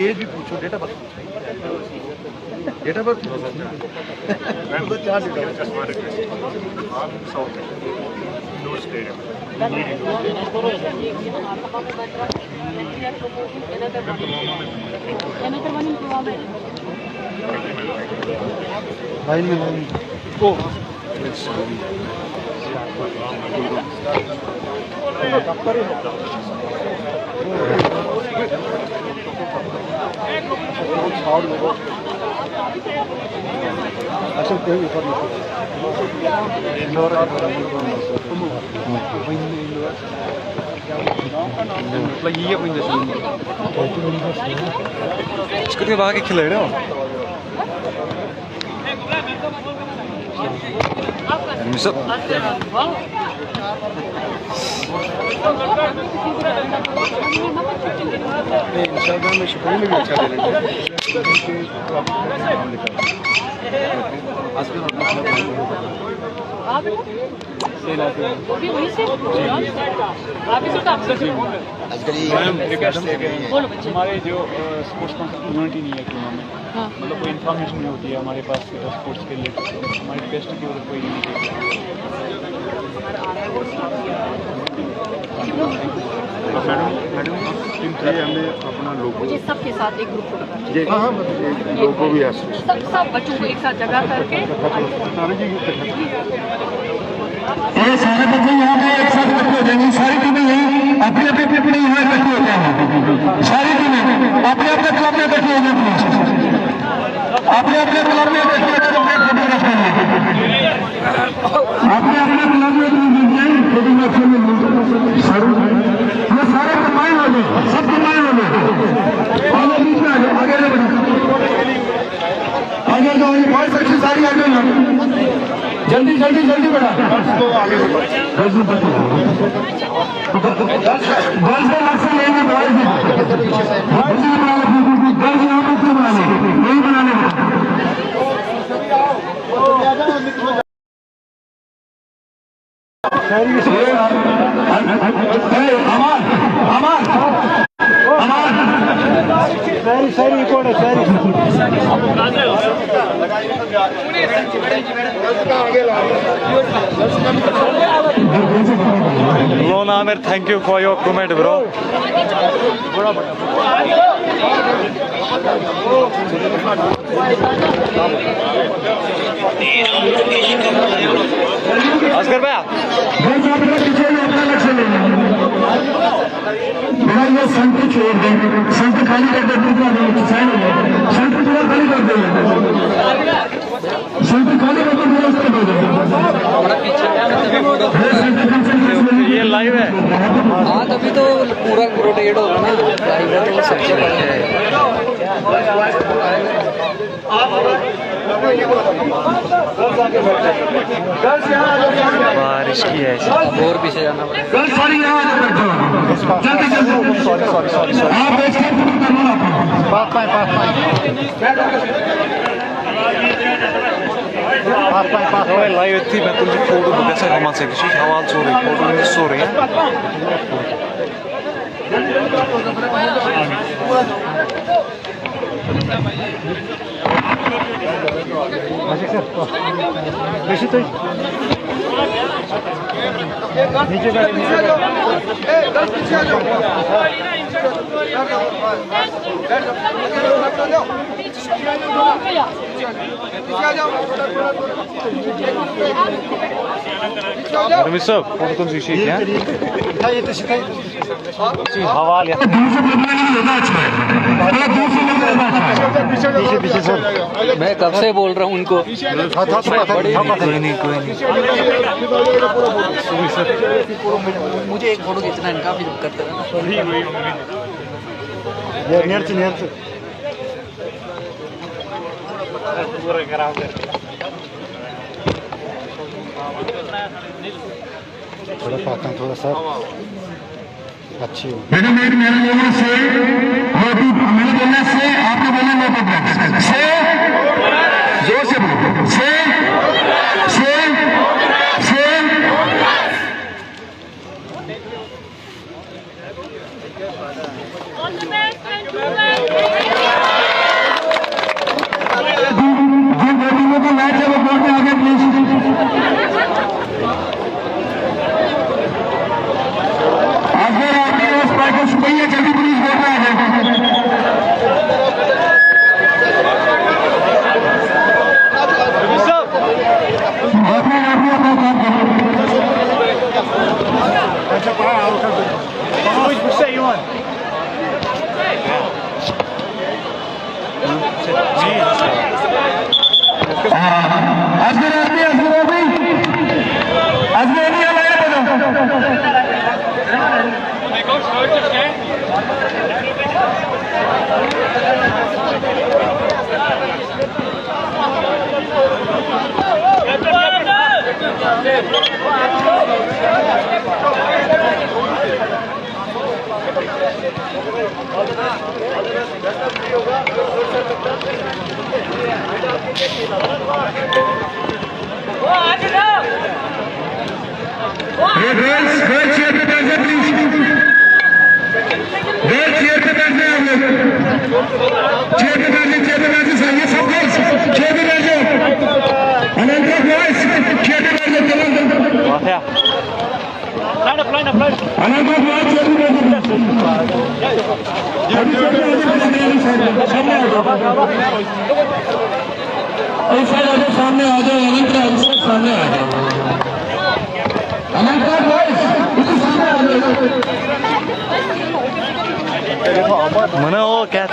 एज भी पूछो डेट ऑफ बर्थ अच्छा इसको तो बाहर के खिलाड़ी हो मिसब इंस्टाग्राम में शुक्रिया में भी अच्छा ले लेंगे हमारे जो स्पोर्ट्स कम्युनिटी नहीं है क्यों हमें मतलब कोई इन्फॉर्मेशन नहीं होती है हमारे पास स्पोर्ट्स के लिए हमारी टेस्ट की वजह कोई नहीं मैडम टीम 3 हमें अपना लोगो मुझे सबके साथ एक ग्रुप फोटो लोगो भी है सब बच्चों को एक साथ जगह करके ये सारे बच्चे यहाँ पे एक साथ इकट्ठे हो जाएंगे सारी टीमें यही अपने अपने यहाँ इकट्ठे हो जाएंगे सारी टीमें अपने अपने क्लब में इकट्ठे हो जाएंगे अपने अपने क्लब में फोटोग्राफ करेंगे अपने अपने क्लब में फोटोग्राफ करेंगे ये सारे कमाए वाले सब कमाए वाले आगे बीच में आगे आगे आगे जाओ ये बहुत अच्छी सारी आगे जल्दी जल्दी जल्दी बढ़ा तो आगे गर्ल्स का लक्ष्य लेंगे बॉयज गर्ल्स यहाँ पर क्यों बनाने यही बनाने सारी रिकॉर्ड है सारी Ron Amir, thank you for your comment, bro. Asghar bhaiya अपना लक्ष्य लेना मेरा ये संत छोड़ दें संत खाली कर दे संत पूरा खाली कर दे संत खाली कर दे ये लाइव है हाँ तभी तो पूरा रोटेट होगा ना लाइव है तो सबसे बढ़िया है बारिश की है और पीछे जाना पड़ेगा लाइव थी मैं तुझे फोटो कैसे घुमा से किसी हवाल सो रही फोटो में सो रही है रमीज साहब कौन सी शीट है हवाले मैं कब से बोल रहा हूँ उनको कोई नहीं मुझे एक फोटो खींचना है इनका फिर करते रहना थोड़ा पाता हूँ थोड़ा सा अच्छी हो मेरे लोगों से मैंने बोलना से आपने बोलना नो प्रॉब्लम से जोर से बोलो से जिन टीमों का मैच है वो बोर्ड में आगे प्लीज शुक्रिया जल्दी पुलिस बोल रहा है सामने आ जाओ सामने आ जाओ मना हो क्या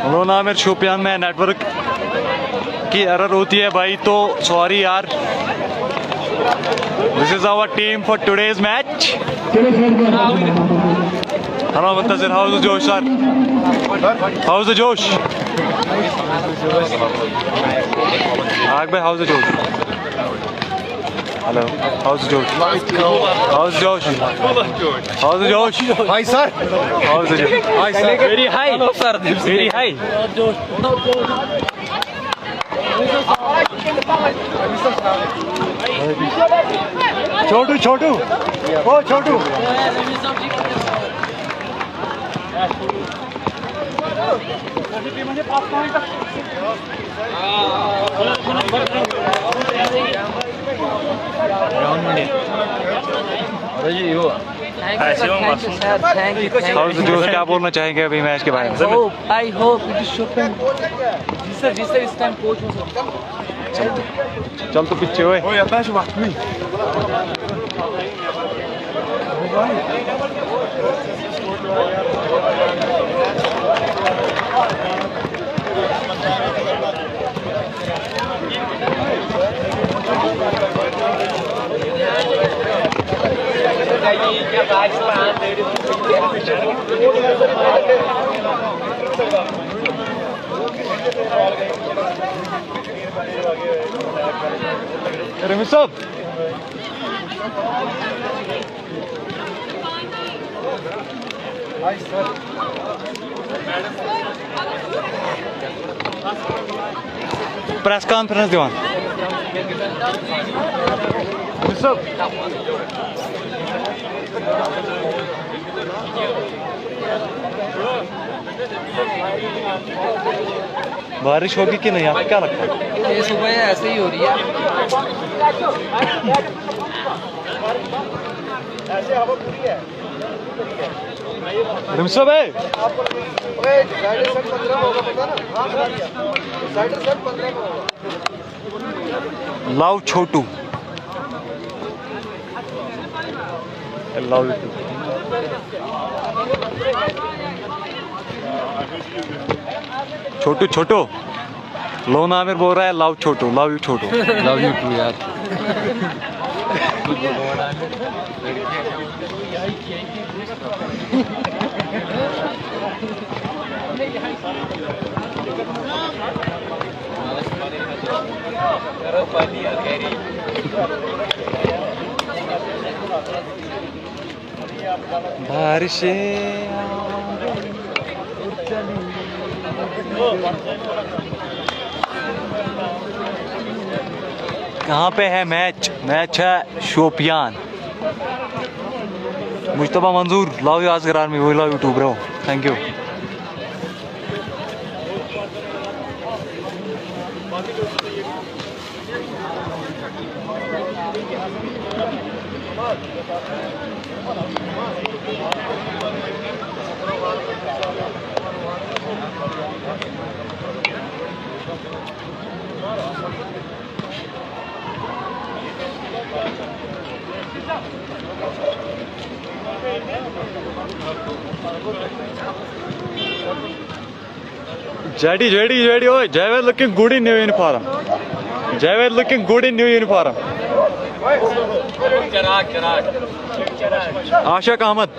लोना में शोपियान में नेटवर्क की एरर होती है भाई तो सॉरी यार this is our team for today's match hello Muntazir how is the जोश सर हाउ इज द जोश आग भाई हाउ इज द जोश हेलो हाउ इज द जोश हाउ इज द जोश हाउ इज द जोश hi sir how is the जोश hi sir very high sir very high Chhotu Chhotu ओ छोटू क्या बोलना चाहेंगे अभी मैच के बारे में? I hope it is shopping ji sir इस टाइम कोच हो सकता चल तो पीछे हुए रमीज साहब प्रेस कॉन्फ्रेंस दिवान बारिश होगी कि नहीं, आपको क्या लगता है? ये सुबह ऐसे ही हो रही है। ऐसे हवा पूरी है। रिमसो भाई साइड सेट 15 होगा, पता ना? साइड सेट 15 होगा। Love Chhotu, love you. Chhotu Chhotu लोन आमिर बोल रहा है love Chhotu, love you Chhotu. Love you too यार। कहाँ पे है मैच? मैच है Shopian. Mushtaba Manzoor, love you Asgar army, we love you too bro, thank you. JD, oh, Javed looking good in new uniform. Javed looking good in new uniform. Ashaq Ahmed.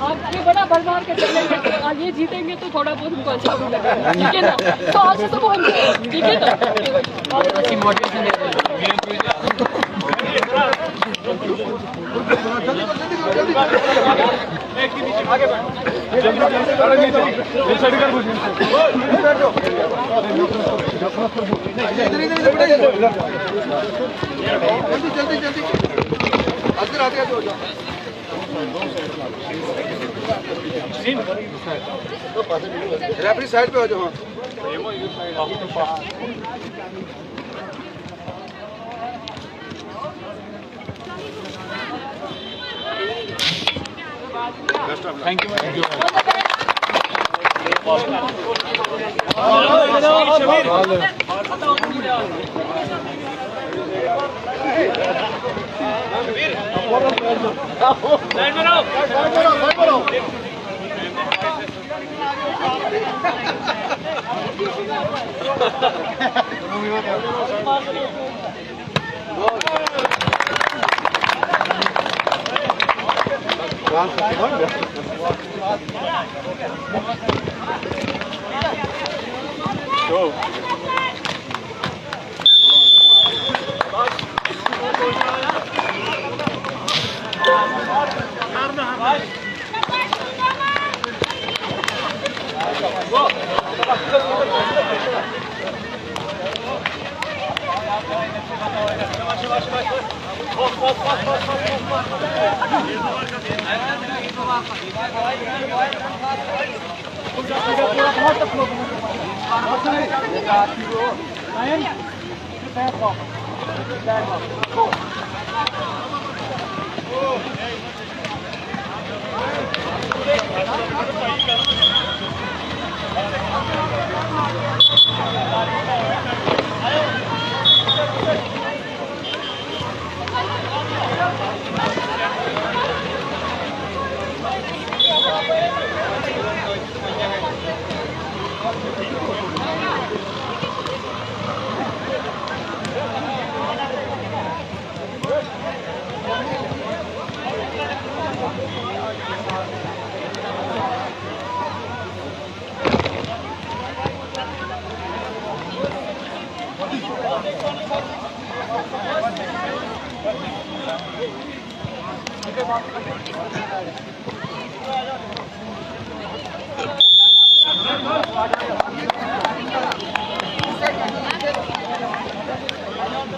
आप ये बड़ा बाजार के चलेंगे, आज ये जीतेंगे तो थोड़ा बहुत उनको अच्छा लगेगा, ठीक है ना? तो आज से तो हम ठीक है ना? अच्छी मोटिवेशन दे रेफरी साइड पे आ जाओ। Thank you.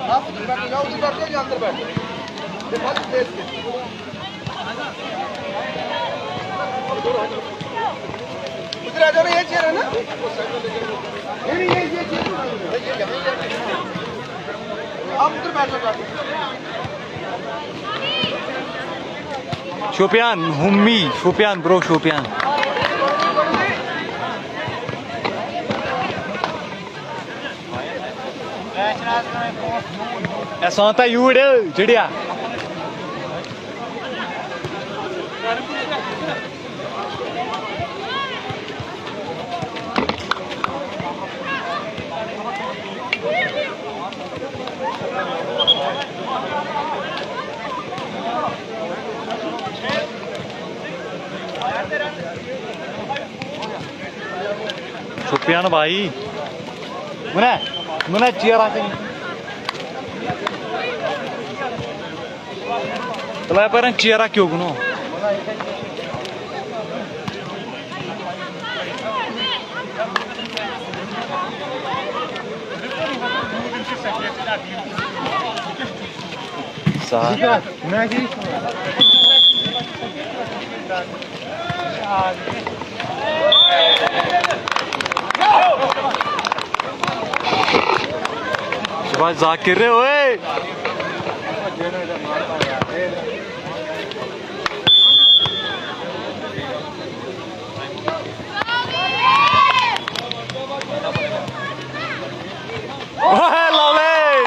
आप उधर बैठ जाओ, उधर बैठ जाओ, अंदर बैठ देखो स्पेस के उधर आ जाओ ना, ये चेयर है ना, नहीं ये चेयर आप उधर बैठ जाओ। शोपियान हुम्मी, शोपियान ब्रो, शोपियान ऐसा यूड चिड़िया शोपियान भाई मुना मुना चेयर आते तो पर चेयर क्यों गुनो सुभाष जाकिर ओए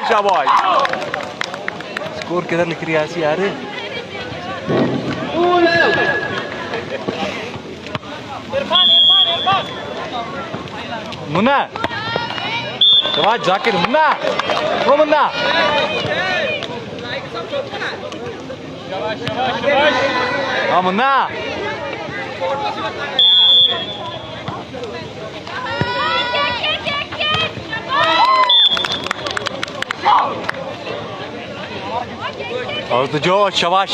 शाबाश स्कोर किधर लिख रही है ऐसी यार मुन्ना शाबाश जाकिर मुन्ना वो मुन्ना हाँ मुन्ना और तो जो शाबाश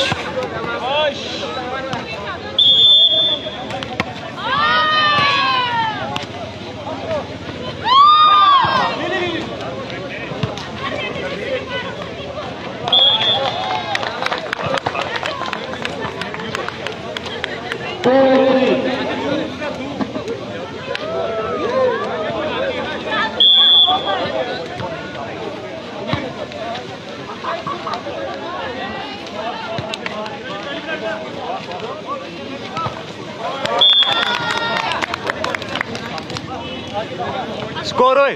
स्कोर ओए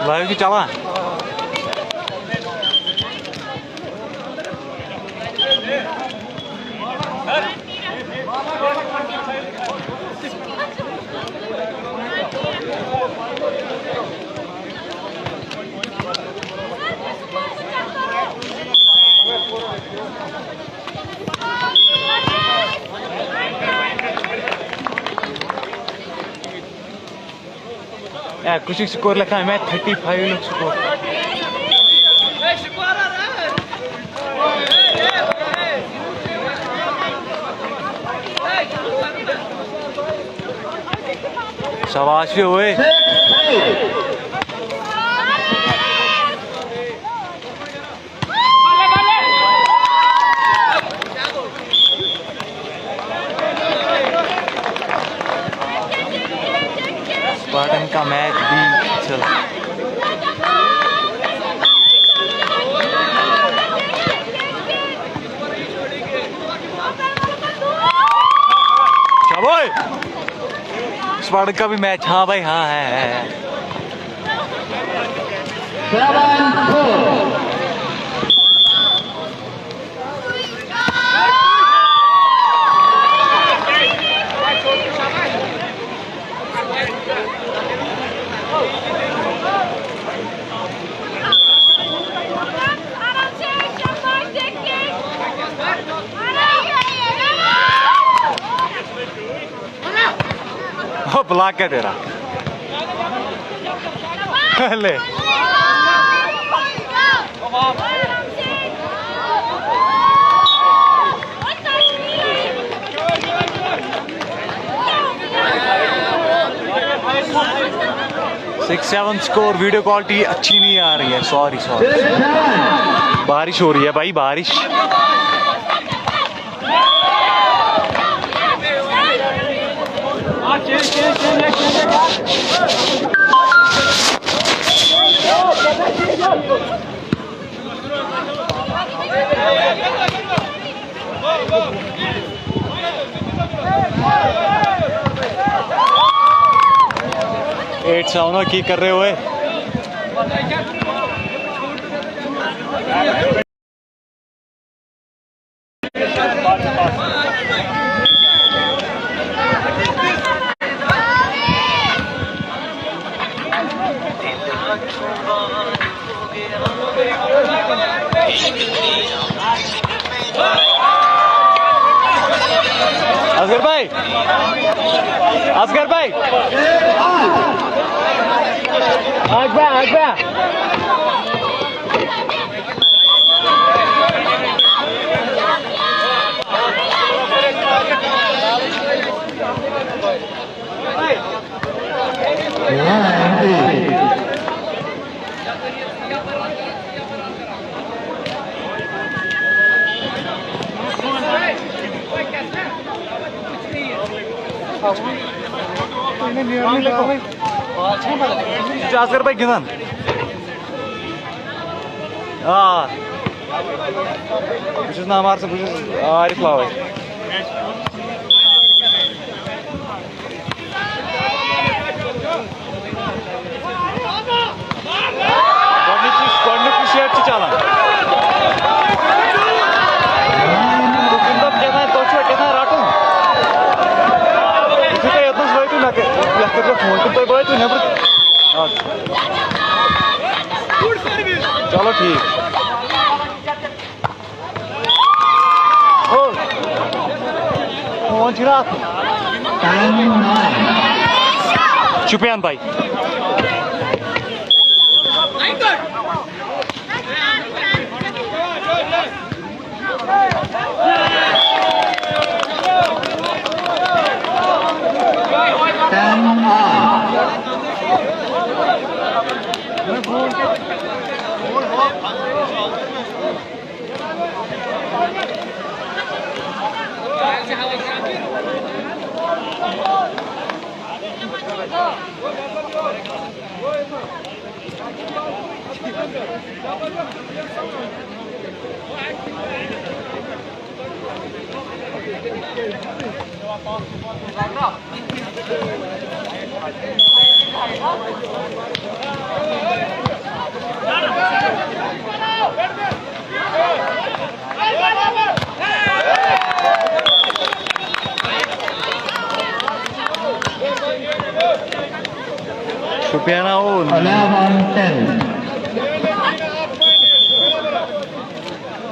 लाइव की चला कुछ स्कोर लिखा है मैं 35 लोग स्कोर शाबाश भी हुए स्पार्टन का का मैच भी चल स्पार्टन का भी मैच। हाँ भाई, हाँ है। 7-4 ब्लॉक है तेरा। ले 6-7 स्कोर। वीडियो क्वालिटी अच्छी नहीं आ रही है। सॉरी। बारिश हो रही है भाई, बारिश। एट साउना की कर रहे हुए। असगर भाई आग Asgar भाई किधर? हाँ, कुछ ना हमारे से कुछ आरिफ लाओ। गॉर्निक की शेयर से चला। तो किंतु क्या ना तो चुके क्या ना राटूं। इसी का यत्न सोई तू ना के यात्रा को फोन तो बोले तू नहीं चलो ठीक। फोन छिड़ा शुपियान भाई। शुपियाना हो 11-10 11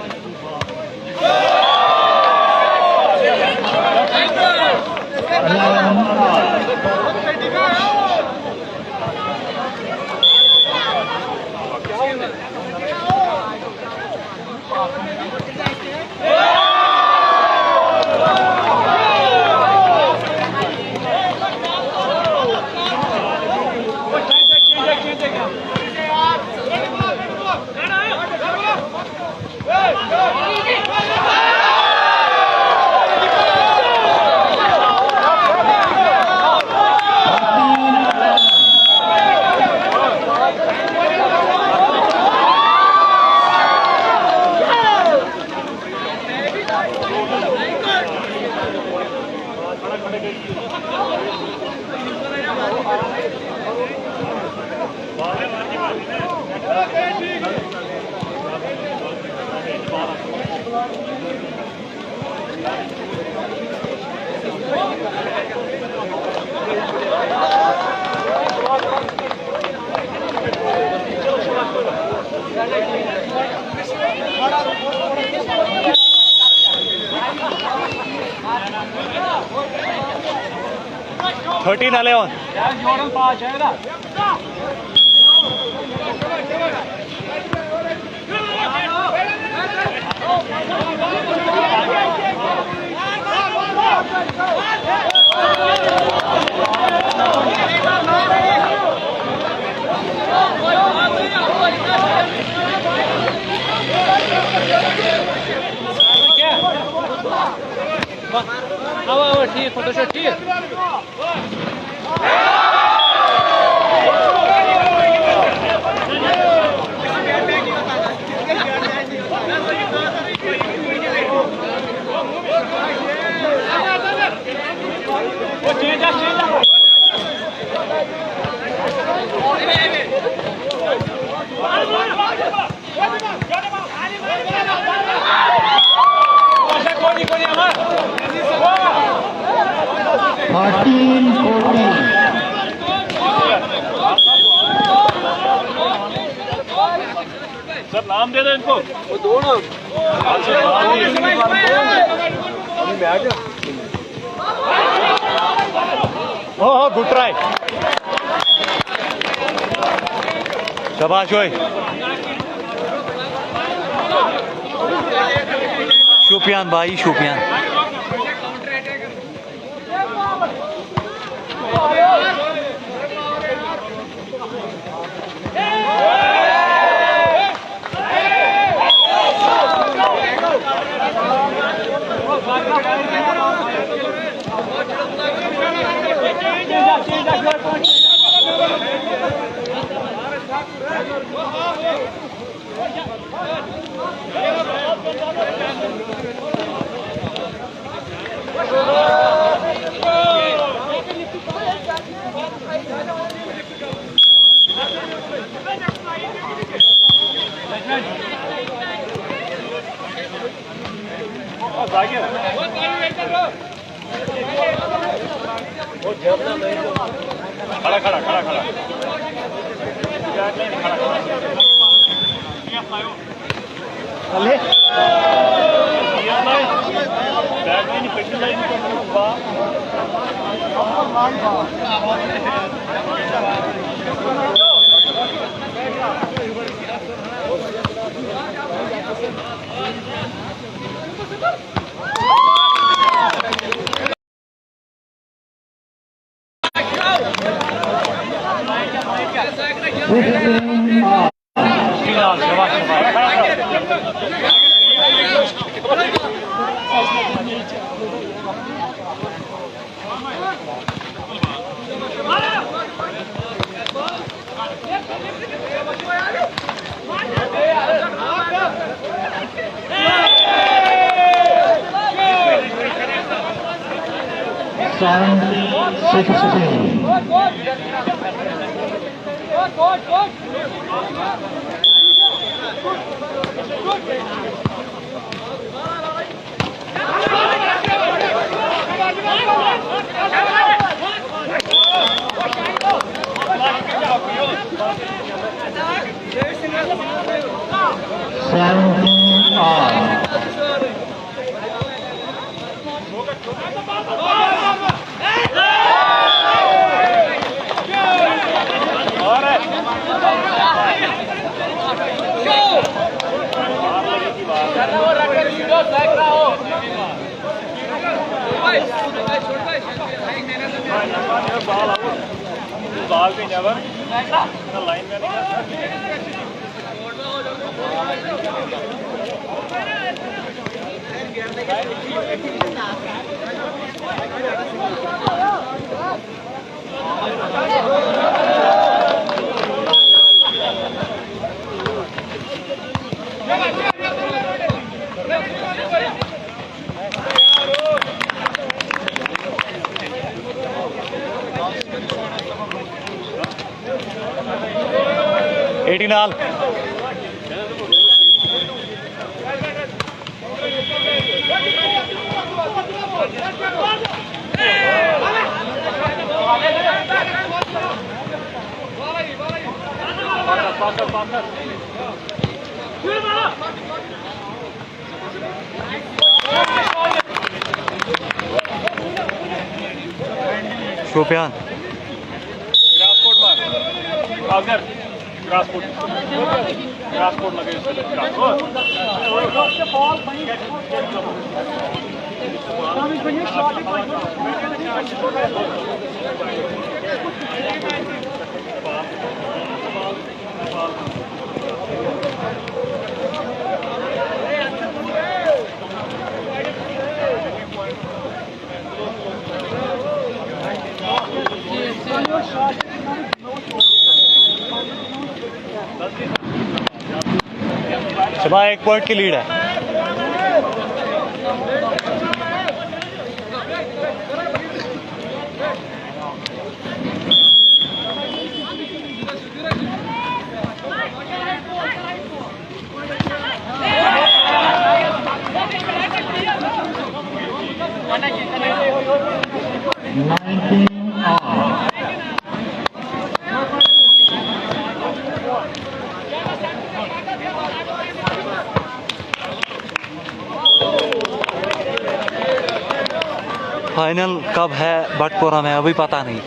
13-11. जॉर्डन 5 है ना। ठीक फोटोशूट ठीक सर नाम दे दो इनको। वो दो ना। Oh, good try. शाबाश भाई। शोपियान भाई शोपियान। खड़ा खड़ा खड़ा खड़ा बाल पे नेवर लाइन में एटीनाल शोपियान अगर ग्रासकोट लगे सुबह 1 पॉइंट की लीड है। फाइनल कब है बटपुरा में अभी पता नहीं।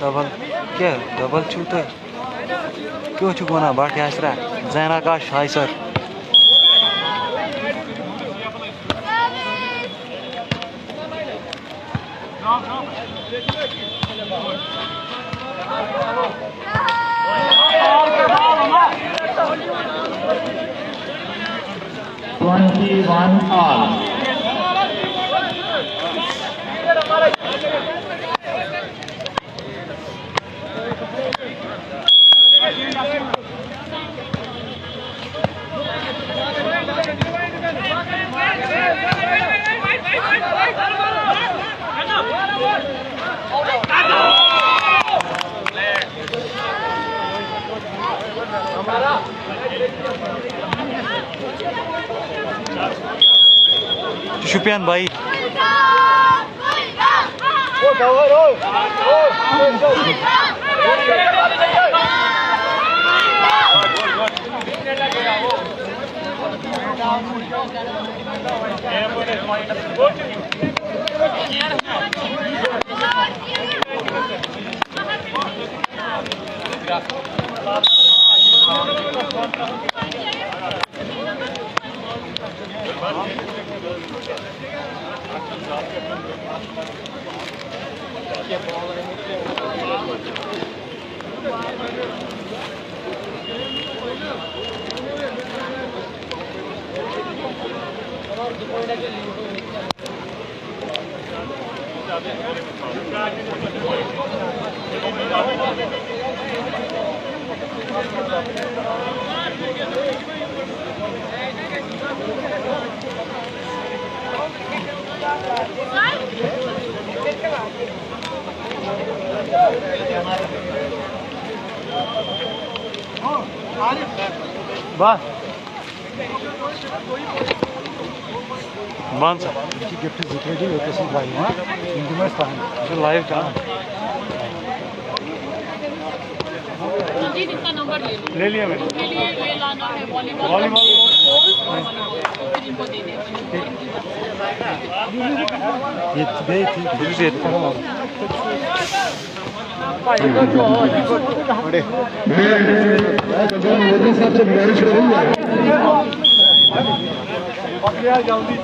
डबल क्या डबल छूटे क्यों चुकना बाट आसरा जैना का हाय सर शुपियान भाई वाह मान सा गिफ्ट जीतेगी लोकेशन भाई है हिंदी में स्थान लाइव का जी इसका नंबर ले लिया मैंने उसके लिए ये लाना है वॉलीबॉल बॉल फिर इनको दे देंगे ये दे थी से मोदी साहब से गुजारिश करूंगा जल्दी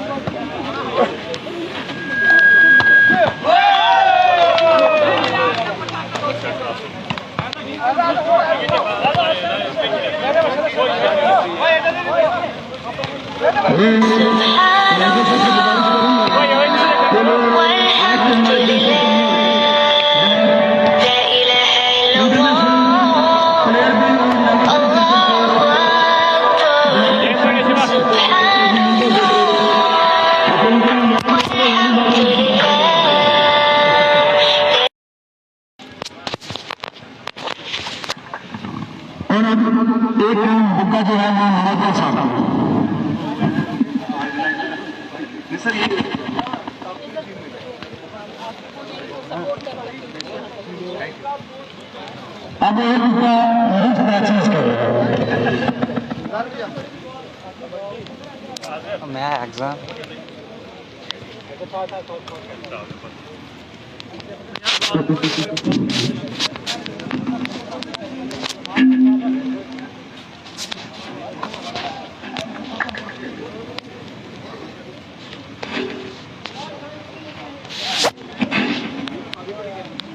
Allah और अब एक मुद्दा जो है वो मल्होत्रा साहब अब एक मुद्दा बहुत प्रैक्टिस कर मैं एग्जाम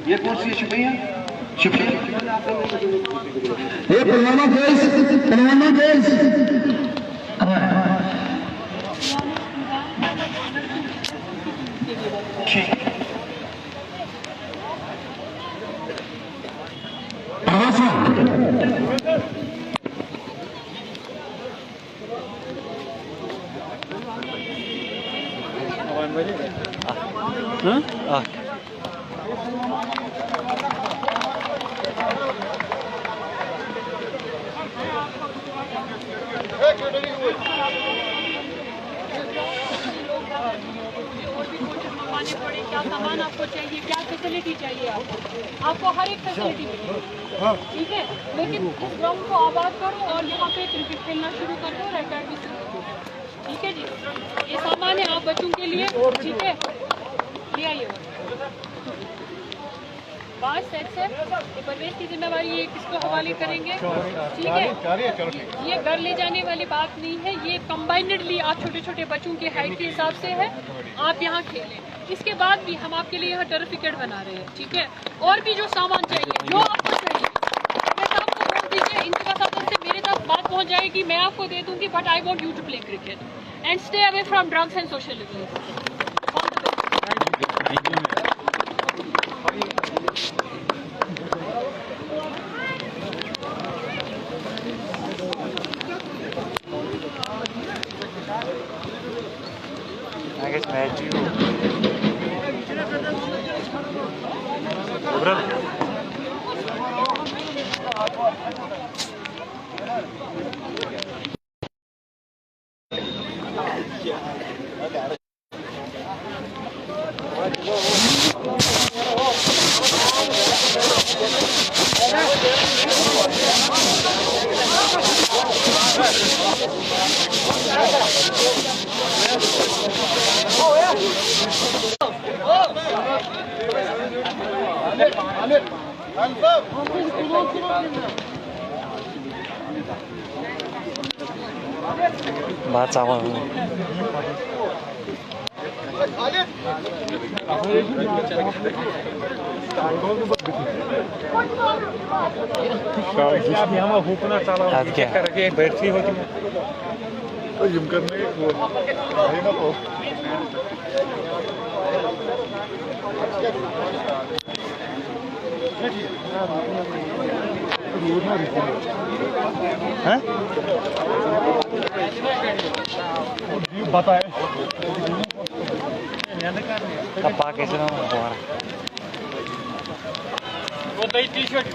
ये कौन सी शिपैया ये पुलवामा गर्ल्स क्या सामान आपको चाहिए, क्या फैसिलिटी चाहिए आपको हर एक फैसिलिटी मिलेगी, ठीक है। लेकिन इस ग्राउंड को आबाद करो और यहाँ पे क्रिकेट खेलना शुरू कर दो, रेड कार्ड भी शुरू कर दो, ठीक है जी। ये सामान है आप बच्चों के लिए, ठीक है, ले आइए बस सेट है। ये परवेज की जिम्मेवारी ये किसको हवाले करेंगे, ठीक है। ये घर ले जाने वाली बात नहीं है, ये कंबाइंडली आप छोटे छोटे बच्चों की हाइट के हिसाब से है, आप यहाँ खेलें। इसके बाद भी हम आपके लिए यहाँ टर्फ विकेट बना रहे हैं, ठीक है। और भी जो सामान चाहिए, जो आपको चाहिए, बस आपको बोल दीजिए, इनके पास आते से मेरे तक बात पहुँच जाएगी, मैं आपको दे दूँगी। But I want you to play cricket and stay away from drugs and social evil. I guess Matthew. बात चावल करके बैटरी होती है तो जिम करने वो बताए कैसे ना वो टी शर्ट